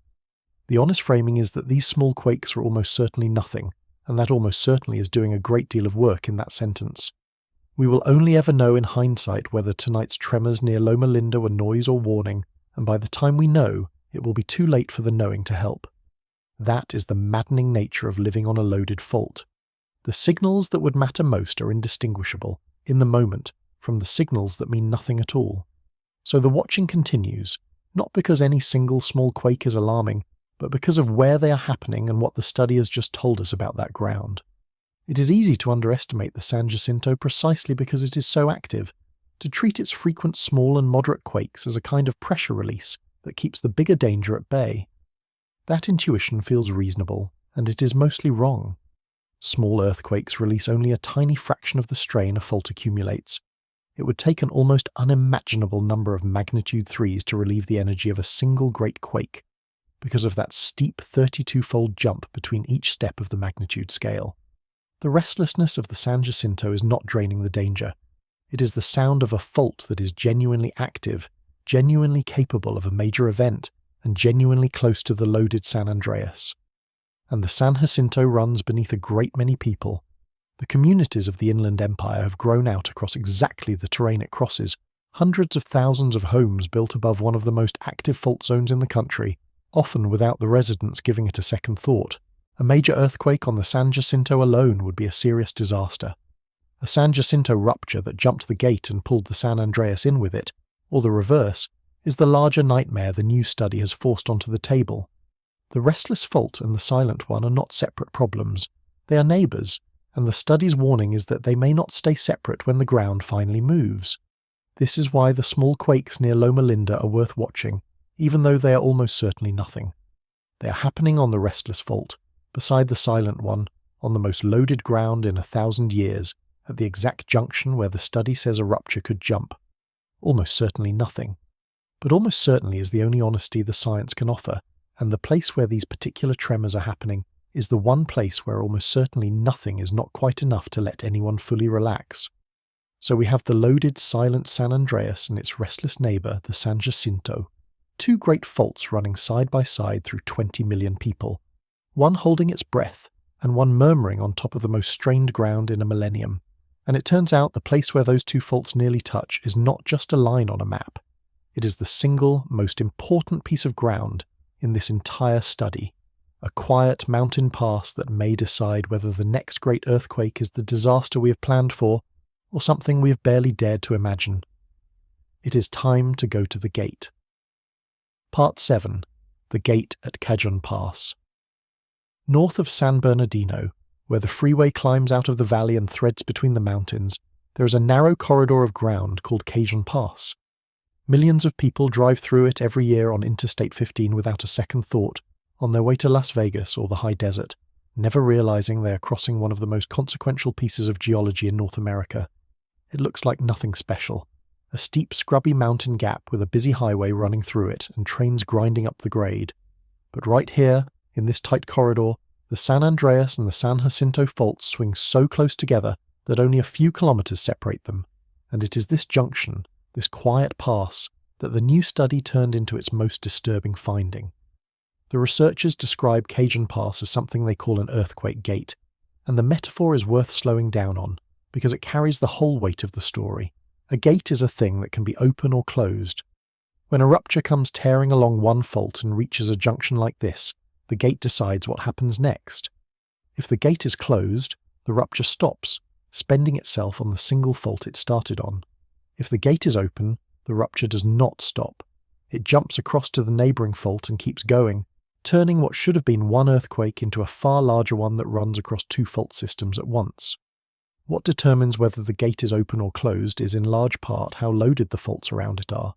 The honest framing is that these small quakes are almost certainly nothing, and that almost certainly is doing a great deal of work in that sentence. We will only ever know in hindsight whether tonight's tremors near Loma Linda were noise or warning, and by the time we know, it will be too late for the knowing to help. That is the maddening nature of living on a loaded fault. The signals that would matter most are indistinguishable, in the moment, from the signals that mean nothing at all. So the watching continues, not because any single small quake is alarming, but because of where they are happening and what the study has just told us about that ground. It is easy to underestimate the San Jacinto precisely because it is so active, to treat its frequent small and moderate quakes as a kind of pressure release that keeps the bigger danger at bay. That intuition feels reasonable, and it is mostly wrong. Small earthquakes release only a tiny fraction of the strain a fault accumulates. It would take an almost unimaginable number of magnitude 3s to relieve the energy of a single great quake, because of that steep 32-fold jump between each step of the magnitude scale. The restlessness of the San Jacinto is not draining the danger. It is the sound of a fault that is genuinely active, genuinely capable of a major event, and genuinely close to the loaded San Andreas. And the San Jacinto runs beneath a great many people. The communities of the Inland Empire have grown out across exactly the terrain it crosses, hundreds of thousands of homes built above one of the most active fault zones in the country, often without the residents giving it a second thought. A major earthquake on the San Jacinto alone would be a serious disaster. A San Jacinto rupture that jumped the gate and pulled the San Andreas in with it, or the reverse, is the larger nightmare the new study has forced onto the table. The restless fault and the silent one are not separate problems. They are neighbours, and the study's warning is that they may not stay separate when the ground finally moves. This is why the small quakes near Loma Linda are worth watching, even though they are almost certainly nothing. They are happening on the restless fault, beside the silent one, on the most loaded ground in 1,000 years, at the exact junction where the study says a rupture could jump. Almost certainly nothing. But almost certainly is the only honesty the science can offer, and the place where these particular tremors are happening is the one place where almost certainly nothing is not quite enough to let anyone fully relax. So we have the loaded, silent San Andreas and its restless neighbour, the San Jacinto. Two great faults running side by side through 20 million people, one holding its breath and one murmuring on top of the most strained ground in a millennium. And it turns out the place where those two faults nearly touch is not just a line on a map. It is the single most important piece of ground in this entire study, a quiet mountain pass that may decide whether the next great earthquake is the disaster we have planned for or something we have barely dared to imagine. It is time to go to the gate. Part 7. The Gate at Cajon Pass. North of San Bernardino, where the freeway climbs out of the valley and threads between the mountains, there is a narrow corridor of ground called Cajon Pass. Millions of people drive through it every year on Interstate 15 without a second thought, on their way to Las Vegas or the high desert, never realizing they are crossing one of the most consequential pieces of geology in North America. It looks like nothing special. A steep, scrubby mountain gap with a busy highway running through it and trains grinding up the grade. But right here, in this tight corridor, the San Andreas and the San Jacinto faults swing so close together that only a few kilometers separate them, and it is this junction, this quiet pass, that the new study turned into its most disturbing finding. The researchers describe Cajon Pass as something they call an earthquake gate, and the metaphor is worth slowing down on, because it carries the whole weight of the story. A gate is a thing that can be open or closed. When a rupture comes tearing along one fault and reaches a junction like this, the gate decides what happens next. If the gate is closed, the rupture stops, spending itself on the single fault it started on. If the gate is open, the rupture does not stop. It jumps across to the neighbouring fault and keeps going, turning what should have been one earthquake into a far larger one that runs across two fault systems at once. What determines whether the gate is open or closed is in large part how loaded the faults around it are.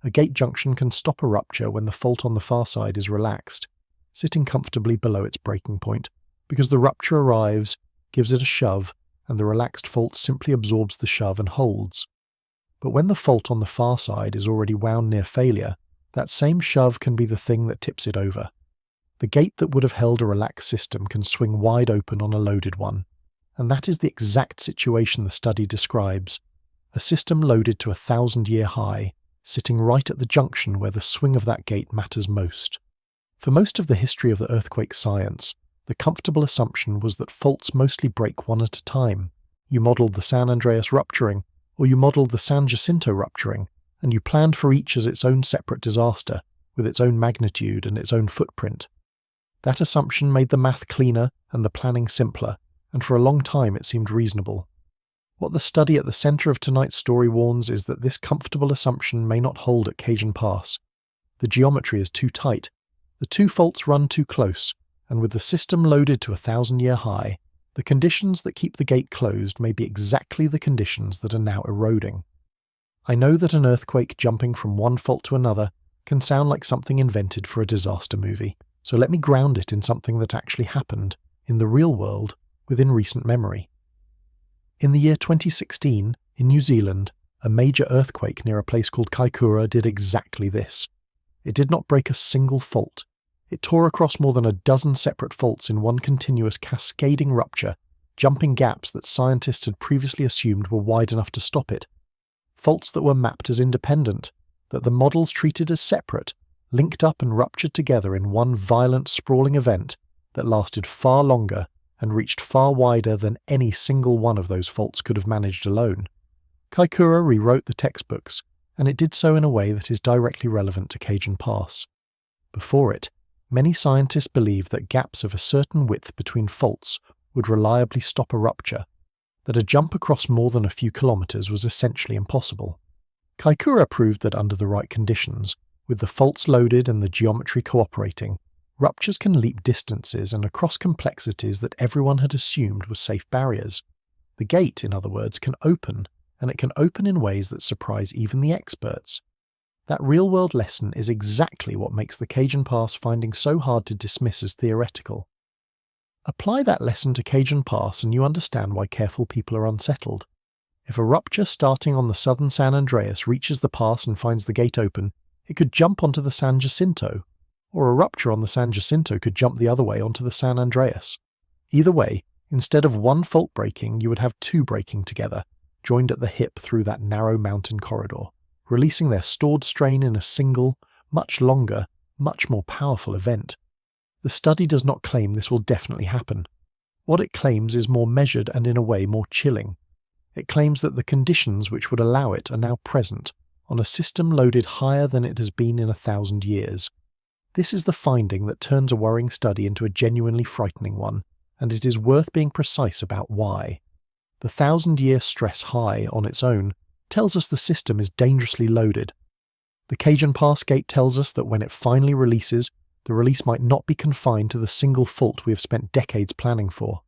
A gate junction can stop a rupture when the fault on the far side is relaxed, sitting comfortably below its breaking point, because the rupture arrives, gives it a shove, and the relaxed fault simply absorbs the shove and holds. But when the fault on the far side is already wound near failure, that same shove can be the thing that tips it over. The gate that would have held a relaxed system can swing wide open on a loaded one, and that is the exact situation the study describes, a system loaded to a 1,000-year high, sitting right at the junction where the swing of that gate matters most. For most of the history of the earthquake science, the comfortable assumption was that faults mostly break one at a time. You modelled the San Andreas rupturing, or you modelled the San Jacinto rupturing, and you planned for each as its own separate disaster, with its own magnitude and its own footprint. That assumption made the math cleaner and the planning simpler, and for a long time it seemed reasonable. What the study at the centre of tonight's story warns is that this comfortable assumption may not hold at Cajon Pass. The geometry is too tight, the two faults run too close, and with the system loaded to a 1,000-year high, the conditions that keep the gate closed may be exactly the conditions that are now eroding. I know that an earthquake jumping from one fault to another can sound like something invented for a disaster movie, so let me ground it in something that actually happened, in the real world, within recent memory. In the year 2016, in New Zealand, a major earthquake near a place called Kaikoura did exactly this. It did not break a single fault. It tore across more than a dozen separate faults in one continuous cascading rupture, jumping gaps that scientists had previously assumed were wide enough to stop it. Faults that were mapped as independent, that the models treated as separate, linked up and ruptured together in one violent, sprawling event that lasted far longer and reached far wider than any single one of those faults could have managed alone. Kaikoura rewrote the textbooks, and it did so in a way that is directly relevant to Cajon Pass. Before it, many scientists believed that gaps of a certain width between faults would reliably stop a rupture, that a jump across more than a few kilometers was essentially impossible. Kaikoura proved that under the right conditions, with the faults loaded and the geometry cooperating, ruptures can leap distances and across complexities that everyone had assumed were safe barriers. The gate, in other words, can open, and it can open in ways that surprise even the experts. That real-world lesson is exactly what makes the Cajon Pass finding so hard to dismiss as theoretical. Apply that lesson to Cajon Pass and you understand why careful people are unsettled. If a rupture starting on the southern San Andreas reaches the pass and finds the gate open, it could jump onto the San Jacinto, or a rupture on the San Jacinto could jump the other way onto the San Andreas. Either way, instead of one fault breaking, you would have two breaking together, joined at the hip through that narrow mountain corridor, releasing their stored strain in a single, much longer, much more powerful event. The study does not claim this will definitely happen. What it claims is more measured and in a way more chilling. It claims that the conditions which would allow it are now present, on a system loaded higher than it has been in 1,000 years. This is the finding that turns a worrying study into a genuinely frightening one, and it is worth being precise about why. The 1,000-year stress high on its own tells us the system is dangerously loaded. The Cajon Pass gate tells us that when it finally releases, the release might not be confined to the single fault we have spent decades planning for.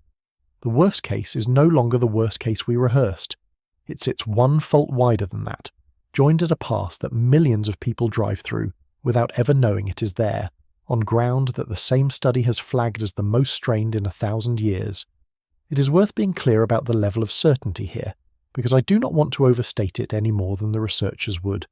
The worst case is no longer the worst case we rehearsed. It sits one fault wider than that, joined at a pass that millions of people drive through without ever knowing it is there, on ground that the same study has flagged as the most strained in 1,000 years. It is worth being clear about the level of certainty here, because I do not want to overstate it any more than the researchers would.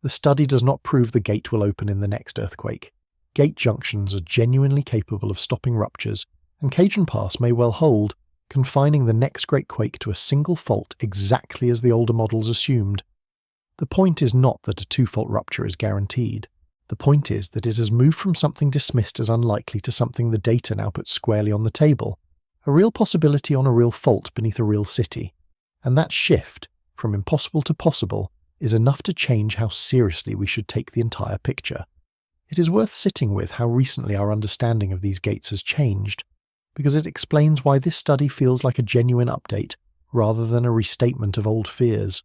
The study does not prove the gate will open in the next earthquake. Gate junctions are genuinely capable of stopping ruptures, and Cajon Pass may well hold, confining the next great quake to a single fault exactly as the older models assumed. The point is not that a two-fault rupture is guaranteed. The point is that it has moved from something dismissed as unlikely to something the data now puts squarely on the table, a real possibility on a real fault beneath a real city. And that shift, from impossible to possible, is enough to change how seriously we should take the entire picture. It is worth sitting with how recently our understanding of these gates has changed, because it explains why this study feels like a genuine update rather than a restatement of old fears.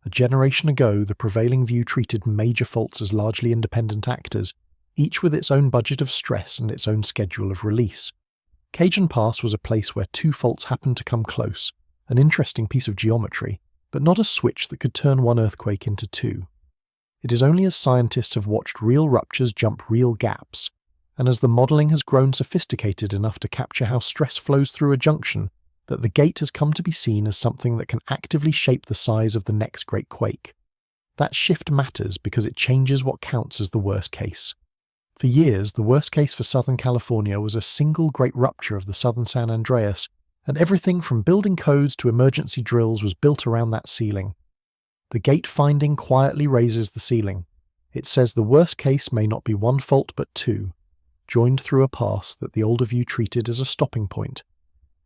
A generation ago, the prevailing view treated major faults as largely independent actors, each with its own budget of stress and its own schedule of release. Cajon Pass was a place where two faults happened to come close, an interesting piece of geometry, but not a switch that could turn one earthquake into two. It is only as scientists have watched real ruptures jump real gaps, and as the modelling has grown sophisticated enough to capture how stress flows through a junction, that the gate has come to be seen as something that can actively shape the size of the next great quake. That shift matters because it changes what counts as the worst case. For years, the worst case for Southern California was a single great rupture of the southern San Andreas, and everything from building codes to emergency drills was built around that ceiling. The gate finding quietly raises the ceiling. It says the worst case may not be one fault but two, joined through a pass that the older view treated as a stopping point.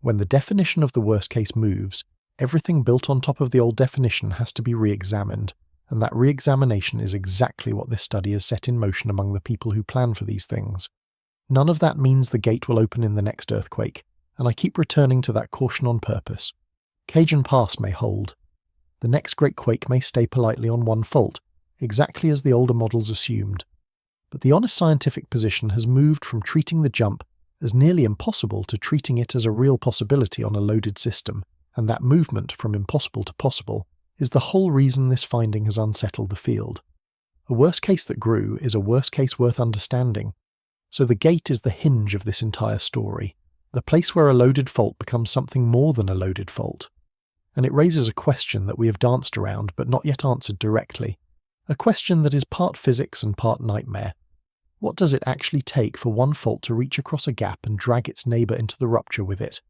When the definition of the worst case moves, everything built on top of the old definition has to be re-examined, and that re-examination is exactly what this study has set in motion among the people who plan for these things. None of that means the gate will open in the next earthquake, and I keep returning to that caution on purpose. Cajon Pass may hold. The next great quake may stay politely on one fault, exactly as the older models assumed. But the honest scientific position has moved from treating the jump as nearly impossible to treating it as a real possibility on a loaded system, and that movement from impossible to possible is the whole reason this finding has unsettled the field. A worst case that grew is a worst case worth understanding. So the gate is the hinge of this entire story, the place where a loaded fault becomes something more than a loaded fault. And it raises a question that we have danced around but not yet answered directly, a question that is part physics and part nightmare. What does it actually take for one fault to reach across a gap and drag its neighbour into the rupture with it?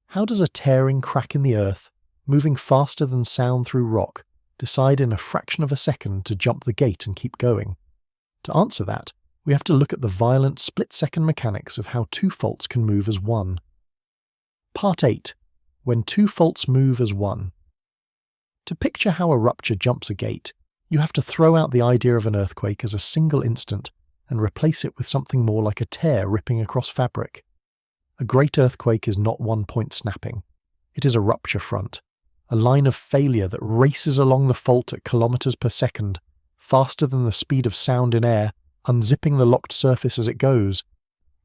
How does a tearing crack in the earth, moving faster than sound through rock, decide in a fraction of a second to jump the gate and keep going? To answer that, we have to look at the violent split-second mechanics of how two faults can move as one. Part 8. When two faults move as one. To picture how a rupture jumps a gate, you have to throw out the idea of an earthquake as a single instant and replace it with something more like a tear ripping across fabric. A great earthquake is not one-point snapping. It is a rupture front, a line of failure that races along the fault at kilometers per second, faster than the speed of sound in air, unzipping the locked surface as it goes.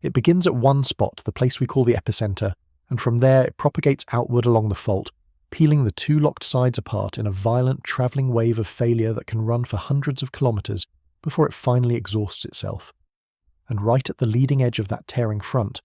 It begins at one spot, the place we call the epicenter, and from there it propagates outward along the fault, peeling the two locked sides apart in a violent travelling wave of failure that can run for hundreds of kilometers before it finally exhausts itself. And right at the leading edge of that tearing front,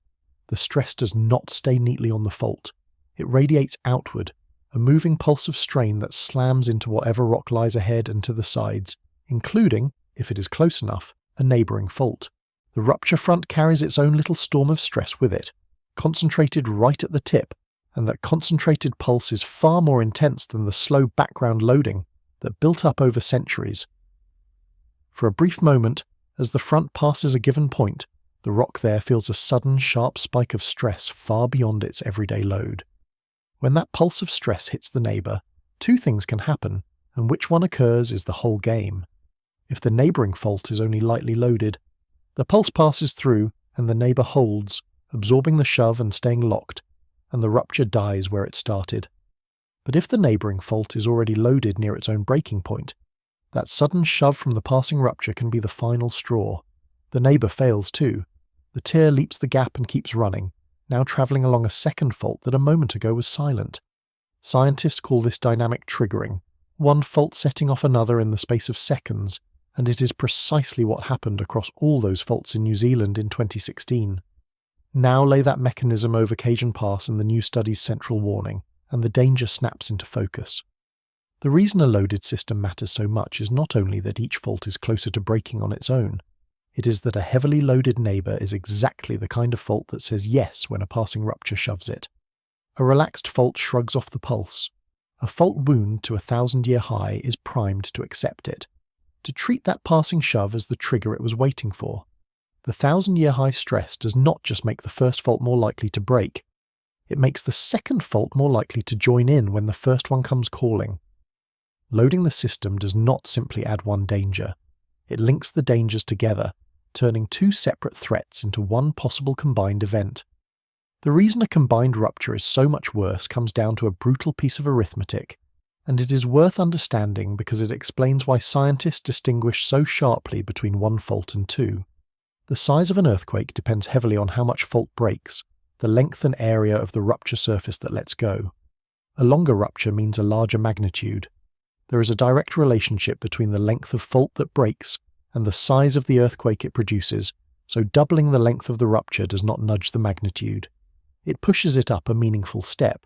the stress does not stay neatly on the fault. It radiates outward, a moving pulse of strain that slams into whatever rock lies ahead and to the sides, including, if it is close enough, a neighbouring fault. The rupture front carries its own little storm of stress with it, concentrated right at the tip, and that concentrated pulse is far more intense than the slow background loading that built up over centuries. For a brief moment, as the front passes a given point, the rock there feels a sudden, sharp spike of stress far beyond its everyday load. When that pulse of stress hits the neighbour, two things can happen, and which one occurs is the whole game. If the neighbouring fault is only lightly loaded, the pulse passes through and the neighbour holds, absorbing the shove and staying locked, and the rupture dies where it started. But if the neighbouring fault is already loaded near its own breaking point, that sudden shove from the passing rupture can be the final straw. The neighbour fails too. The tear leaps the gap and keeps running, now travelling along a second fault that a moment ago was silent. Scientists call this dynamic triggering, one fault setting off another in the space of seconds, and it is precisely what happened across all those faults in New Zealand in 2016. Now lay that mechanism over Cajon Pass in the new study's central warning, and the danger snaps into focus. The reason a loaded system matters so much is not only that each fault is closer to breaking on its own, it is that a heavily loaded neighbour is exactly the kind of fault that says yes when a passing rupture shoves it. A relaxed fault shrugs off the pulse. A fault wound to a 1,000-year high is primed to accept it, to treat that passing shove as the trigger it was waiting for. The 1,000-year high stress does not just make the first fault more likely to break, it makes the second fault more likely to join in when the first one comes calling. Loading the system does not simply add one danger, it links the dangers together, turning two separate threats into one possible combined event. The reason a combined rupture is so much worse comes down to a brutal piece of arithmetic, and it is worth understanding because it explains why scientists distinguish so sharply between one fault and two. The size of an earthquake depends heavily on how much fault breaks, the length and area of the rupture surface that lets go. A longer rupture means a larger magnitude. There is a direct relationship between the length of fault that breaks and the size of the earthquake it produces, so doubling the length of the rupture does not nudge the magnitude. It pushes it up a meaningful step,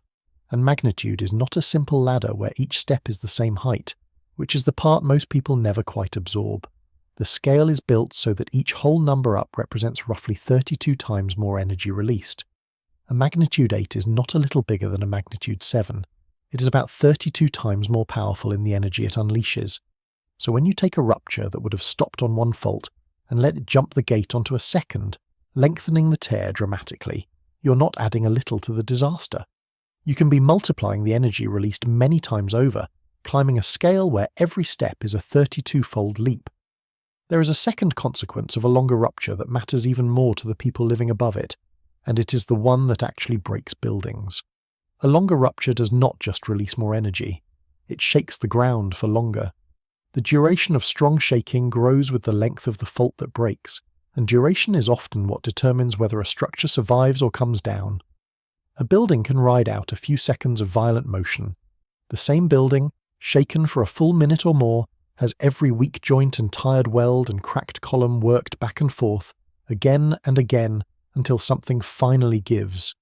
and magnitude is not a simple ladder where each step is the same height, which is the part most people never quite absorb. The scale is built so that each whole number up represents roughly 32 times more energy released. A magnitude 8 is not a little bigger than a magnitude 7. It is about 32 times more powerful in the energy it unleashes. So when you take a rupture that would have stopped on one fault and let it jump the gate onto a second, lengthening the tear dramatically, you're not adding a little to the disaster. You can be multiplying the energy released many times over, climbing a scale where every step is a 32-fold leap. There is a second consequence of a longer rupture that matters even more to the people living above it, and it is the one that actually breaks buildings. A longer rupture does not just release more energy, it shakes the ground for longer. The duration of strong shaking grows with the length of the fault that breaks, and duration is often what determines whether a structure survives or comes down. A building can ride out a few seconds of violent motion. The same building, shaken for a full minute or more, has every weak joint and tired weld and cracked column worked back and forth, again and again, until something finally gives.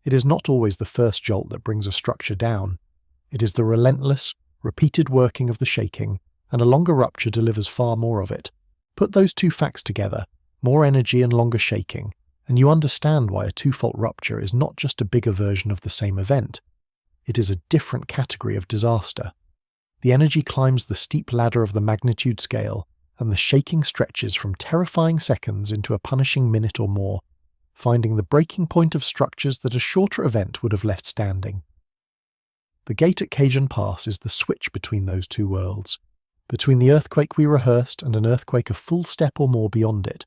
It is not always the first jolt that brings a structure down. It is the relentless, repeated working of the shaking, and a longer rupture delivers far more of it. Put those two facts together, more energy and longer shaking, and you understand why a two-fault rupture is not just a bigger version of the same event. It is a different category of disaster. The energy climbs the steep ladder of the magnitude scale, and the shaking stretches from terrifying seconds into a punishing minute or more, finding the breaking point of structures that a shorter event would have left standing. The gate at Cajon Pass is the switch between those two worlds, between the earthquake we rehearsed and an earthquake a full step or more beyond it.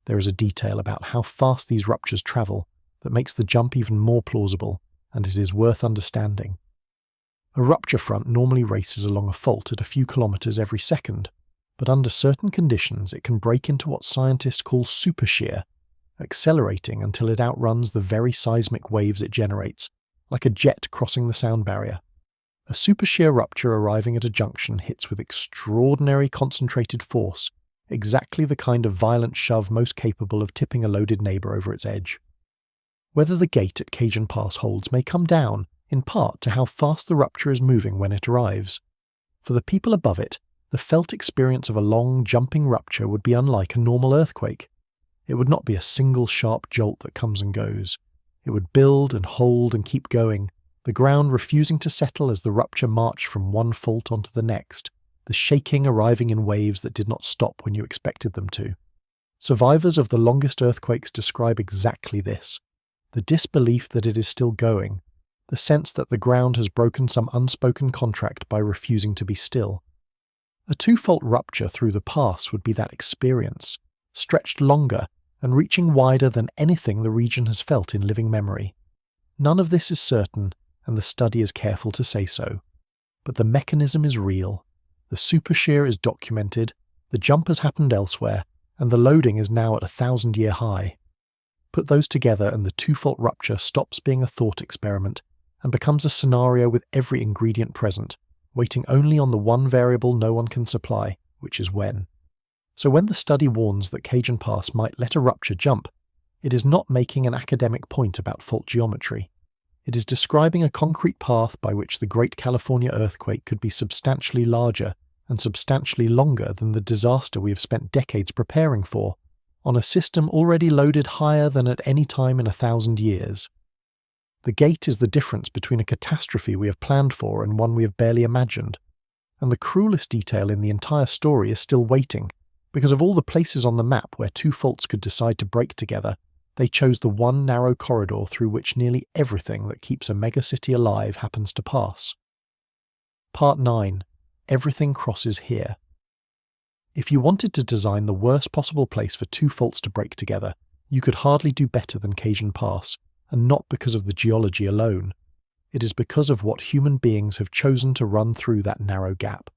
There is a detail about how fast these ruptures travel that makes the jump even more plausible, and it is worth understanding. A rupture front normally races along a fault at a few kilometers every second, but under certain conditions it can break into what scientists call supershear, accelerating until it outruns the very seismic waves it generates, like a jet crossing the sound barrier. A supershear rupture arriving at a junction hits with extraordinary concentrated force, exactly the kind of violent shove most capable of tipping a loaded neighbour over its edge. Whether the gate at Cajon Pass holds may come down, in part, to how fast the rupture is moving when it arrives. For the people above it, the felt experience of a long, jumping rupture would be unlike a normal earthquake. It would not be a single sharp jolt that comes and goes. It would build and hold and keep going, the ground refusing to settle as the rupture marched from one fault onto the next, the shaking arriving in waves that did not stop when you expected them to. Survivors of the longest earthquakes describe exactly this: the disbelief that it is still going, the sense that the ground has broken some unspoken contract by refusing to be still. A two-fault rupture through the pass would be that experience, stretched longer and reaching wider than anything the region has felt in living memory. None of this is certain, and the study is careful to say so. But the mechanism is real. The supershear is documented, the jump has happened elsewhere, and the loading is now at a 1,000-year high. Put those together and the two-fault rupture stops being a thought experiment and becomes a scenario with every ingredient present, waiting only on the one variable no one can supply, which is when. So when the study warns that Cajon Pass might let a rupture jump, it is not making an academic point about fault geometry. It is describing a concrete path by which the Great California earthquake could be substantially larger and substantially longer than the disaster we have spent decades preparing for, on a system already loaded higher than at any time in 1,000 years. The gate is the difference between a catastrophe we have planned for and one we have barely imagined. And the cruelest detail in the entire story is still waiting, because of all the places on the map where two faults could decide to break together, they chose the one narrow corridor through which nearly everything that keeps a megacity alive happens to pass. Part 9. Everything crosses here. If you wanted to design the worst possible place for two faults to break together, you could hardly do better than Cajon Pass, and not because of the geology alone. It is because of what human beings have chosen to run through that narrow gap.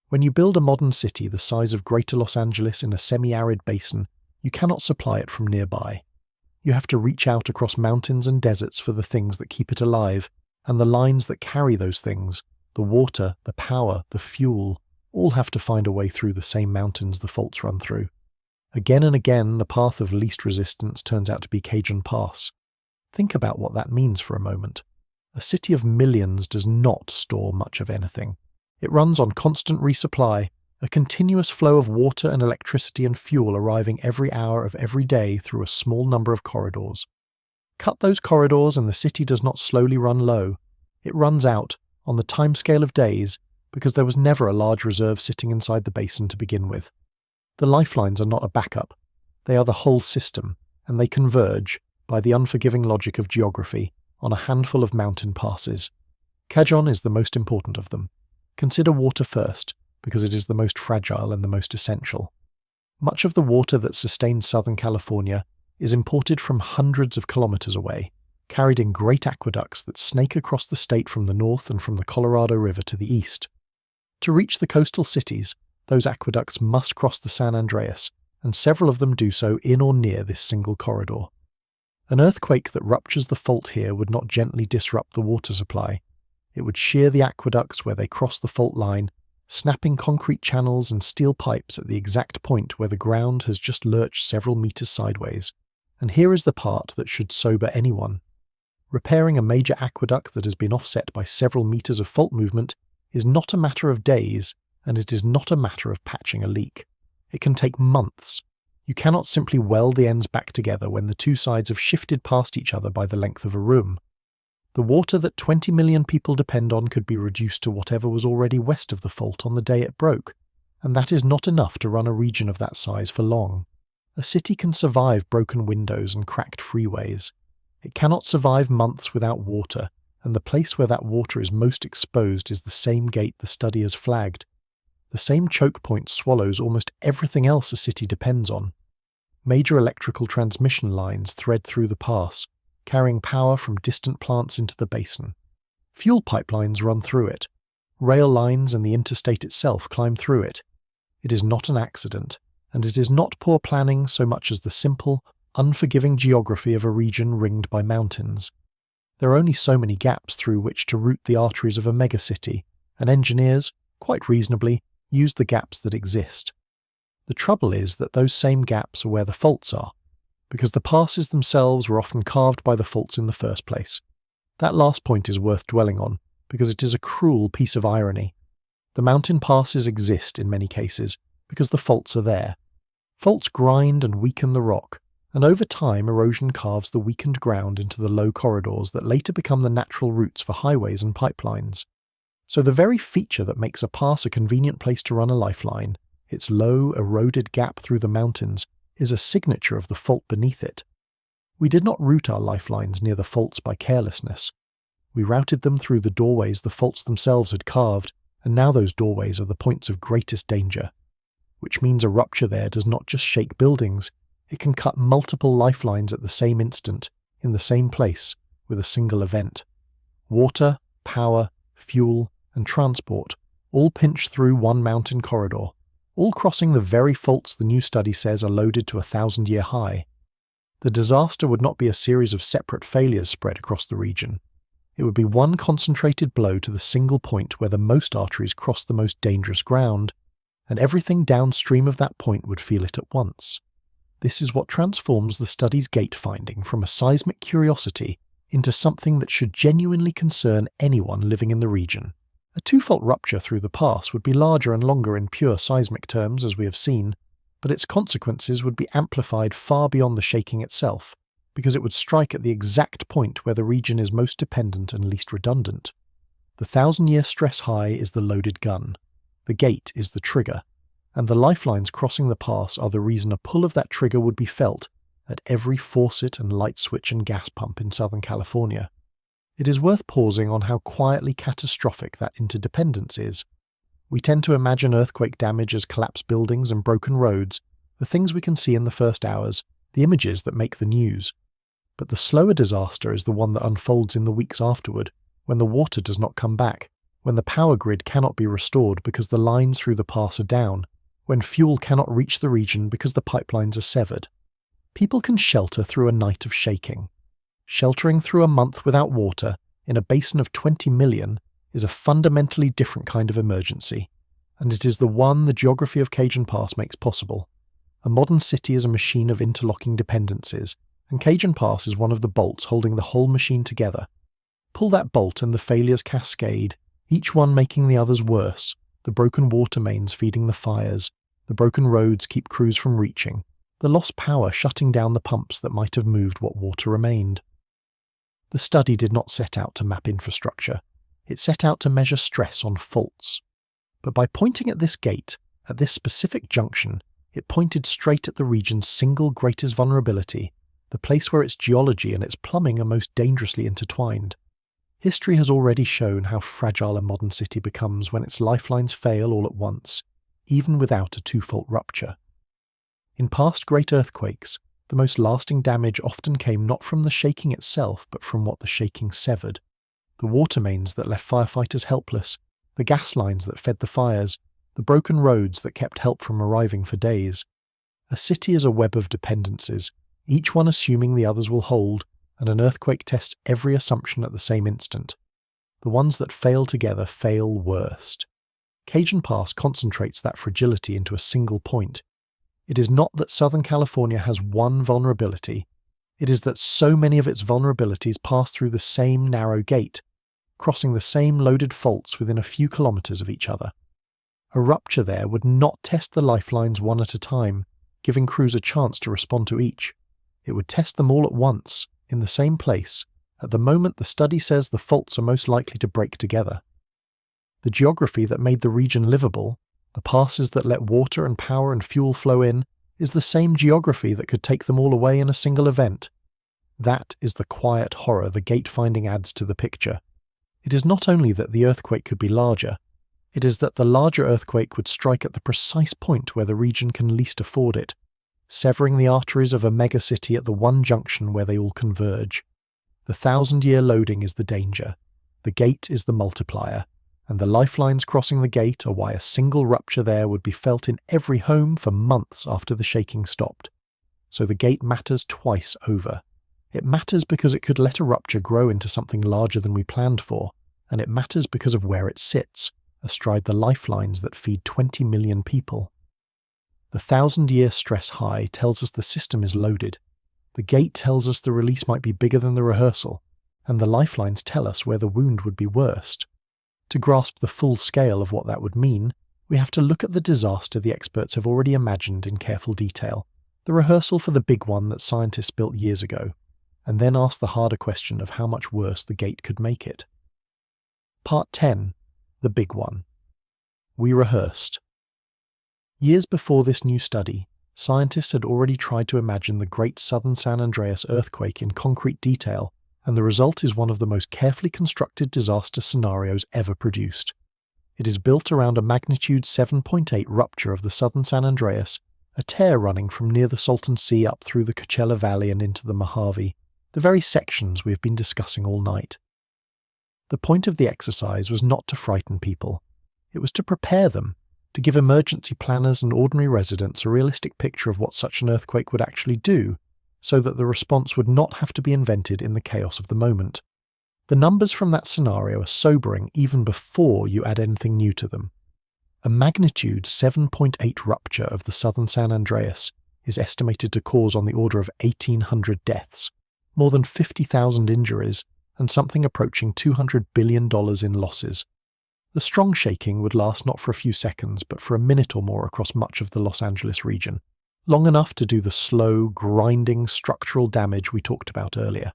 When you build a modern city the size of Greater Los Angeles in a semi-arid basin, you cannot supply it from nearby. You have to reach out across mountains and deserts for the things that keep it alive, and the lines that carry those things, the water, the power, the fuel, all have to find a way through the same mountains the faults run through. Again and again, the path of least resistance turns out to be Cajon Pass. Think about what that means for a moment. A city of millions does not store much of anything. It runs on constant resupply, a continuous flow of water and electricity and fuel arriving every hour of every day through a small number of corridors. Cut those corridors and the city does not slowly run low. It runs out, on the timescale of days, because there was never a large reserve sitting inside the basin to begin with. The lifelines are not a backup. They are the whole system, and they converge, by the unforgiving logic of geography, on a handful of mountain passes. Cajon is the most important of them. Consider water first, because it is the most fragile and the most essential. Much of the water that sustains Southern California is imported from hundreds of kilometers away, carried in great aqueducts that snake across the state from the north and from the Colorado River to the east. To reach the coastal cities, those aqueducts must cross the San Andreas, and several of them do so in or near this single corridor. An earthquake that ruptures the fault here would not gently disrupt the water supply. It would shear the aqueducts where they cross the fault line, snapping concrete channels and steel pipes at the exact point where the ground has just lurched several meters sideways. And here is the part that should sober anyone. Repairing a major aqueduct that has been offset by several meters of fault movement is not a matter of days, and it is not a matter of patching a leak. It can take months. You cannot simply weld the ends back together when the two sides have shifted past each other by the length of a room. The water that 20 million people depend on could be reduced to whatever was already west of the fault on the day it broke, and that is not enough to run a region of that size for long. A city can survive broken windows and cracked freeways. It cannot survive months without water, and the place where that water is most exposed is the same gate the study has flagged. The same choke point swallows almost everything else a city depends on. Major electrical transmission lines thread through the pass, carrying power from distant plants into the basin. Fuel pipelines run through it. Rail lines and the interstate itself climb through it. It is not an accident, and it is not poor planning so much as the simple, unforgiving geography of a region ringed by mountains. There are only so many gaps through which to route the arteries of a megacity, and engineers, quite reasonably, use the gaps that exist. The trouble is that those same gaps are where the faults are, because the passes themselves were often carved by the faults in the first place. That last point is worth dwelling on, because it is a cruel piece of irony. The mountain passes exist in many cases, because the faults are there. Faults grind and weaken the rock, and over time erosion carves the weakened ground into the low corridors that later become the natural routes for highways and pipelines. So the very feature that makes a pass a convenient place to run a lifeline, its low, eroded gap through the mountains, is a signature of the fault beneath it. We did not route our lifelines near the faults by carelessness. We routed them through the doorways the faults themselves had carved, and now those doorways are the points of greatest danger. Which means a rupture there does not just shake buildings, it can cut multiple lifelines at the same instant, in the same place, with a single event. Water, power, fuel, and transport all pinch through one mountain corridor, all crossing the very faults the new study says are loaded to a 1,000-year high. The disaster would not be a series of separate failures spread across the region. It would be one concentrated blow to the single point where the most arteries cross the most dangerous ground, and everything downstream of that point would feel it at once. This is what transforms the study's gate finding from a seismic curiosity into something that should genuinely concern anyone living in the region. A two-fault rupture through the pass would be larger and longer in pure seismic terms, as we have seen, but its consequences would be amplified far beyond the shaking itself, because it would strike at the exact point where the region is most dependent and least redundant. The 1,000-year stress high is the loaded gun. The gate is the trigger, and the lifelines crossing the pass are the reason a pull of that trigger would be felt at every faucet and light switch and gas pump in Southern California. It is worth pausing on how quietly catastrophic that interdependence is. We tend to imagine earthquake damage as collapsed buildings and broken roads, the things we can see in the first hours, the images that make the news. But the slower disaster is the one that unfolds in the weeks afterward, when the water does not come back, when the power grid cannot be restored because the lines through the pass are down, when fuel cannot reach the region because the pipelines are severed. People can shelter through a night of shaking. Sheltering through a month without water, in a basin of 20 million, is a fundamentally different kind of emergency, and it is the one the geography of Cajon Pass makes possible. A modern city is a machine of interlocking dependencies, and Cajon Pass is one of the bolts holding the whole machine together. Pull that bolt and the failures cascade, each one making the others worse. The broken water mains feeding the fires, the broken roads keep crews from reaching, the lost power shutting down the pumps that might have moved what water remained. The study did not set out to map infrastructure, it set out to measure stress on faults. But by pointing at this gate, at this specific junction, it pointed straight at the region's single greatest vulnerability, the place where its geology and its plumbing are most dangerously intertwined. History has already shown how fragile a modern city becomes when its lifelines fail all at once, even without a two-fault rupture. In past great earthquakes, the most lasting damage often came not from the shaking itself, but from what the shaking severed. The water mains that left firefighters helpless, the gas lines that fed the fires, the broken roads that kept help from arriving for days. A city is a web of dependencies, each one assuming the others will hold, and an earthquake tests every assumption at the same instant. The ones that fail together fail worst. Cajon Pass concentrates that fragility into a single point. It is not that Southern California has one vulnerability, it is that so many of its vulnerabilities pass through the same narrow gate, crossing the same loaded faults within a few kilometers of each other. A rupture there would not test the lifelines one at a time, giving crews a chance to respond to each. It would test them all at once, in the same place, at the moment the study says the faults are most likely to break together. The geography that made the region livable, the passes that let water and power and fuel flow in, is the same geography that could take them all away in a single event. That is the quiet horror the gate finding adds to the picture. It is not only that the earthquake could be larger, it is that the larger earthquake would strike at the precise point where the region can least afford it, severing the arteries of a megacity at the one junction where they all converge. The 1,000-year loading is the danger, the gate is the multiplier, and the lifelines crossing the gate are why a single rupture there would be felt in every home for months after the shaking stopped. So the gate matters twice over. It matters because it could let a rupture grow into something larger than we planned for, and it matters because of where it sits, astride the lifelines that feed 20 million people. The 1,000-year stress high tells us the system is loaded. The gate tells us the release might be bigger than the rehearsal, and the lifelines tell us where the wound would be worst. To grasp the full scale of what that would mean, we have to look at the disaster the experts have already imagined in careful detail, The rehearsal for the big one that scientists built years ago, and then ask the harder question of how much worse the gate could make it. Part 10. The big one. We rehearsed. Years before this new study, scientists had already tried to imagine the great southern San Andreas earthquake in concrete detail, and the result is one of the most carefully constructed disaster scenarios ever produced. It is built around a magnitude 7.8 rupture of the southern San Andreas, a tear running from near the Salton Sea up through the Coachella Valley and into the Mojave, the very sections we have been discussing all night. The point of the exercise was not to frighten people. It was to prepare them, to give emergency planners and ordinary residents a realistic picture of what such an earthquake would actually do, so that the response would not have to be invented in the chaos of the moment. The numbers from that scenario are sobering even before you add anything new to them. A magnitude 7.8 rupture of the southern San Andreas is estimated to cause on the order of 1,800 deaths, more than 50,000 injuries, and something approaching $200 billion in losses. The strong shaking would last not for a few seconds, but for a minute or more across much of the Los Angeles region, long enough to do the slow, grinding structural damage we talked about earlier.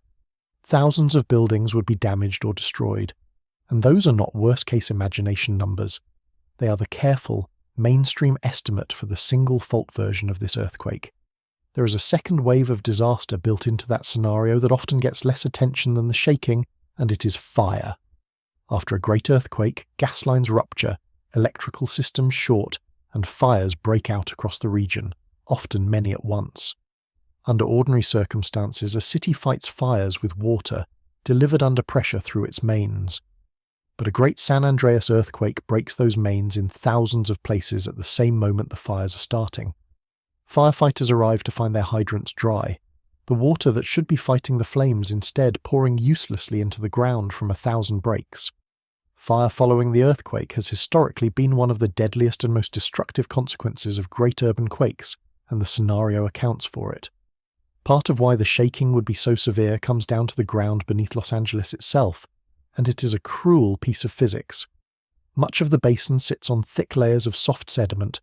Thousands of buildings would be damaged or destroyed, and those are not worst-case imagination numbers. They are the careful, mainstream estimate for the single-fault version of this earthquake. There is a second wave of disaster built into that scenario that often gets less attention than the shaking, and it is fire. After a great earthquake, gas lines rupture, electrical systems short, and fires break out across the region, often many at once. Under ordinary circumstances, a city fights fires with water, delivered under pressure through its mains. But a great San Andreas earthquake breaks those mains in thousands of places at the same moment the fires are starting. Firefighters arrive to find their hydrants dry, the water that should be fighting the flames instead pouring uselessly into the ground from 1,000 breaks. Fire following the earthquake has historically been one of the deadliest and most destructive consequences of great urban quakes, and the scenario accounts for it. Part of why the shaking would be so severe comes down to the ground beneath Los Angeles itself, and it is a cruel piece of physics. Much of the basin sits on thick layers of soft sediment,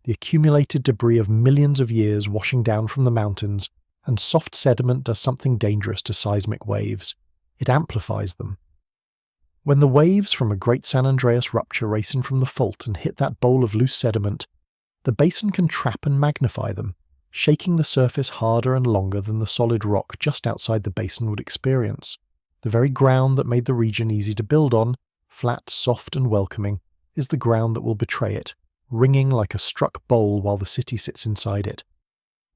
the accumulated debris of millions of years washing down from the mountains, and soft sediment does something dangerous to seismic waves. It amplifies them. When the waves from a great San Andreas rupture race in from the fault and hit that bowl of loose sediment, the basin can trap and magnify them, shaking the surface harder and longer than the solid rock just outside the basin would experience. The very ground that made the region easy to build on, flat, soft and welcoming, is the ground that will betray it, ringing like a struck bowl while the city sits inside it.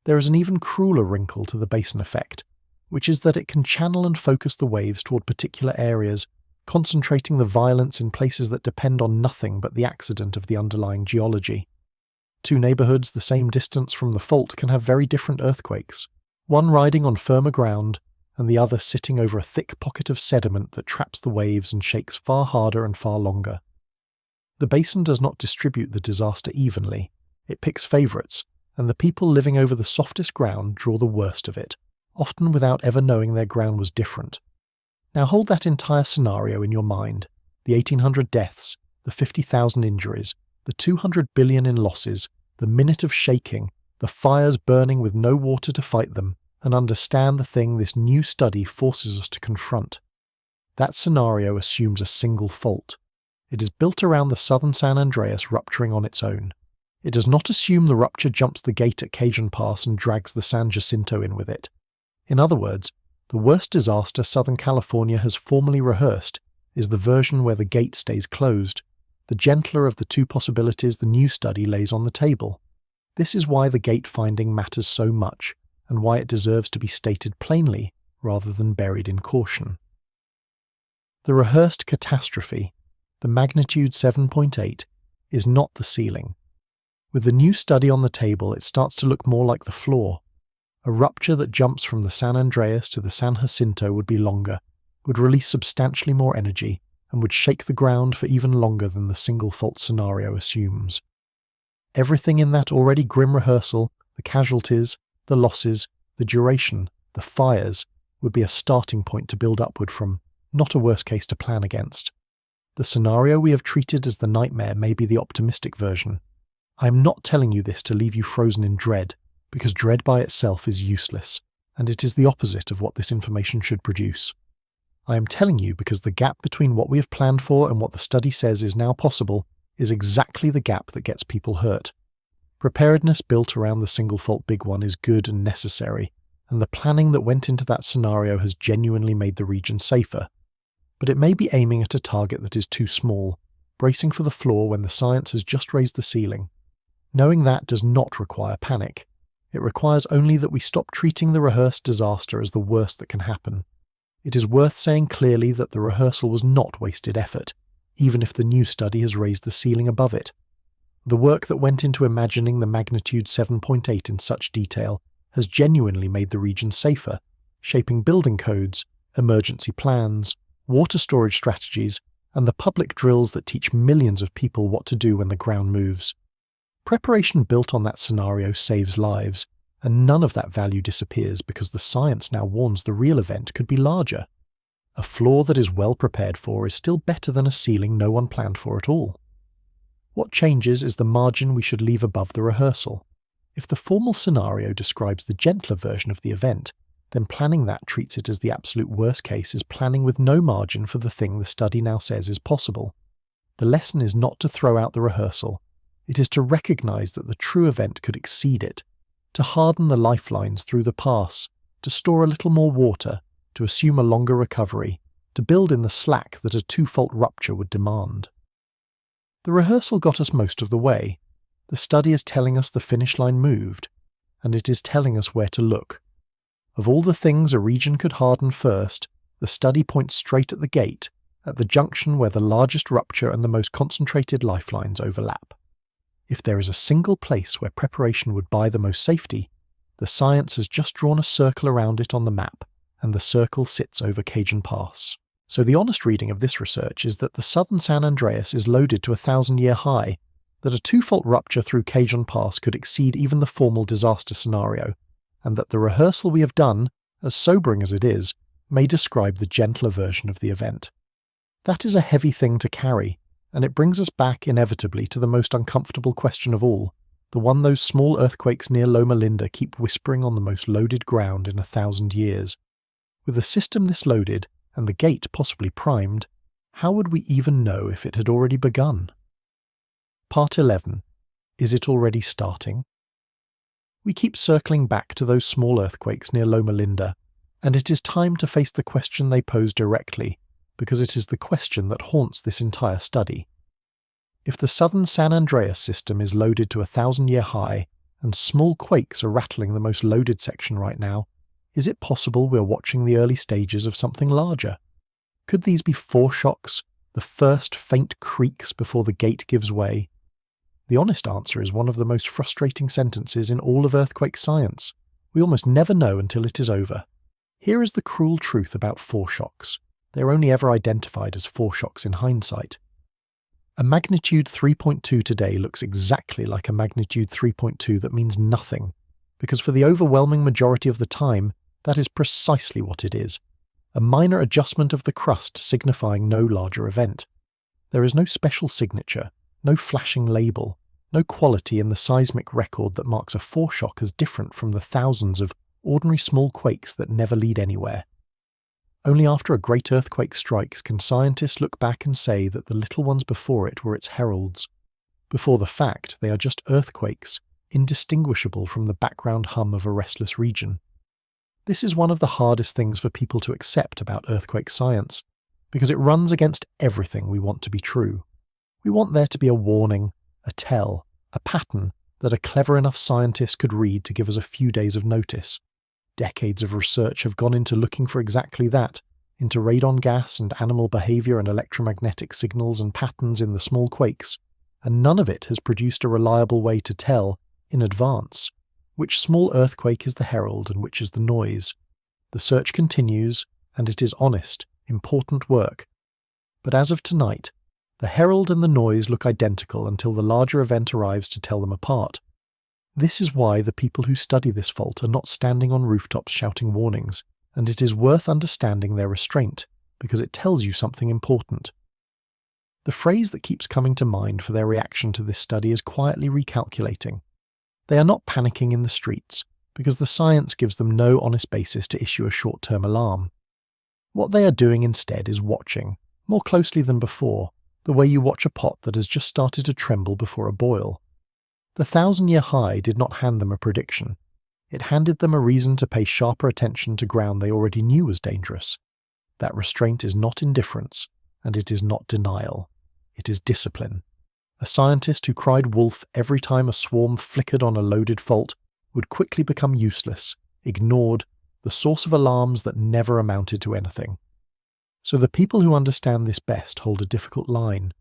There is an even crueler wrinkle to the basin effect, which is that it can channel and focus the waves toward particular areas, concentrating the violence in places that depend on nothing but the accident of the underlying geology. Two neighborhoods the same distance from the fault can have very different earthquakes, one riding on firmer ground, and the other sitting over a thick pocket of sediment that traps the waves and shakes far harder and far longer. The basin does not distribute the disaster evenly. It picks favourites, and the people living over the softest ground draw the worst of it, often without ever knowing their ground was different. Now hold that entire scenario in your mind, the 1,800 deaths, the 50,000 injuries, the 200 billion in losses, the minute of shaking, the fires burning with no water to fight them, and understand the thing this new study forces us to confront. That scenario assumes a single fault. It is built around the southern San Andreas rupturing on its own. It does not assume the rupture jumps the gate at Cajon Pass and drags the San Jacinto in with it. In other words, the worst disaster Southern California has formally rehearsed is the version where the gate stays closed, the gentler of the two possibilities the new study lays on the table. This is why the gate finding matters so much, and why it deserves to be stated plainly rather than buried in caution. The rehearsed catastrophe, the magnitude 7.8, is not the ceiling. With the new study on the table, it starts to look more like the floor. A rupture that jumps from the San Andreas to the San Jacinto would be longer, would release substantially more energy, and would shake the ground for even longer than the single fault scenario assumes. Everything in that already grim rehearsal, the casualties, the losses, the duration, the fires, would be a starting point to build upward from, not a worst case to plan against. The scenario we have treated as the nightmare may be the optimistic version. I am not telling you this to leave you frozen in dread. because dread by itself is useless, and it is the opposite of what this information should produce. I am telling you because the gap between what we have planned for and what the study says is now possible is exactly the gap that gets people hurt. Preparedness built around the single-fault big one is good and necessary, and the planning that went into that scenario has genuinely made the region safer. But it may be aiming at a target that is too small, bracing for the floor when the science has just raised the ceiling. Knowing that does not require panic. It requires only that we stop treating the rehearsed disaster as the worst that can happen. It is worth saying clearly that the rehearsal was not wasted effort, even if the new study has raised the ceiling above it. The work that went into imagining the magnitude 7.8 in such detail has genuinely made the region safer, shaping building codes, emergency plans, water storage strategies, and the public drills that teach millions of people what to do when the ground moves. Preparation built on that scenario saves lives, and none of that value disappears because the science now warns the real event could be larger. A floor that is well prepared for is still better than a ceiling no one planned for at all. What changes is the margin we should leave above the rehearsal. If the formal scenario describes the gentler version of the event, then planning that treats it as the absolute worst case is planning with no margin for the thing the study now says is possible. The lesson is not to throw out the rehearsal. It is to recognize that the true event could exceed it, to harden the lifelines through the pass, to store a little more water, to assume a longer recovery, to build in the slack that a two-fault rupture would demand. The rehearsal got us most of the way. The study is telling us the finish line moved, and it is telling us where to look. Of all the things a region could harden first, the study points straight at the gate, at the junction where the largest rupture and the most concentrated lifelines overlap. If there is a single place where preparation would buy the most safety, the science has just drawn a circle around it on the map, and the circle sits over Cajon Pass. So the honest reading of this research is that the southern San Andreas is loaded to a 1,000-year high, that a two-fault rupture through Cajon Pass could exceed even the formal disaster scenario, and that the rehearsal we have done, as sobering as it is, may describe the gentler version of the event. That is a heavy thing to carry, and it brings us back inevitably to the most uncomfortable question of all, the one those small earthquakes near Loma Linda keep whispering on the most loaded ground in 1,000 years. With a system this loaded, and the gate possibly primed, how would we even know if it had already begun? Part 11. Is it already starting? We keep circling back to those small earthquakes near Loma Linda, and it is time to face the question they pose directly, because it is the question that haunts this entire study. If the southern San Andreas system is loaded to a 1,000-year high, and small quakes are rattling the most loaded section right now, is it possible we're watching the early stages of something larger? Could these be foreshocks, the first faint creaks before the gate gives way? The honest answer is one of the most frustrating sentences in all of earthquake science. We almost never know until it is over. Here is the cruel truth about foreshocks. They are only ever identified as foreshocks in hindsight. A magnitude 3.2 today looks exactly like a magnitude 3.2 that means nothing, because for the overwhelming majority of the time, that is precisely what it is. A minor adjustment of the crust signifying no larger event. There is no special signature, no flashing label, no quality in the seismic record that marks a foreshock as different from the thousands of ordinary small quakes that never lead anywhere. Only after a great earthquake strikes can scientists look back and say that the little ones before it were its heralds. Before the fact, they are just earthquakes, indistinguishable from the background hum of a restless region. This is one of the hardest things for people to accept about earthquake science, because it runs against everything we want to be true. We want there to be a warning, a tell, a pattern that a clever enough scientist could read to give us a few days of notice. Decades of research have gone into looking for exactly that, into radon gas and animal behavior and electromagnetic signals and patterns in the small quakes, and none of it has produced a reliable way to tell, in advance, which small earthquake is the herald and which is the noise. The search continues, and it is honest, important work. But as of tonight, the herald and the noise look identical until the larger event arrives to tell them apart. This is why the people who study this fault are not standing on rooftops shouting warnings, and it is worth understanding their restraint, because it tells you something important. The phrase that keeps coming to mind for their reaction to this study is quietly recalculating. They are not panicking in the streets, because the science gives them no honest basis to issue a short-term alarm. What they are doing instead is watching, more closely than before, the way you watch a pot that has just started to tremble before a boil. The 1,000-year high did not hand them a prediction. It handed them a reason to pay sharper attention to ground they already knew was dangerous. That restraint is not indifference, and it is not denial. It is discipline. A scientist who cried wolf every time a swarm flickered on a loaded fault would quickly become useless, ignored, the source of alarms that never amounted to anything. So the people who understand this best hold a difficult line.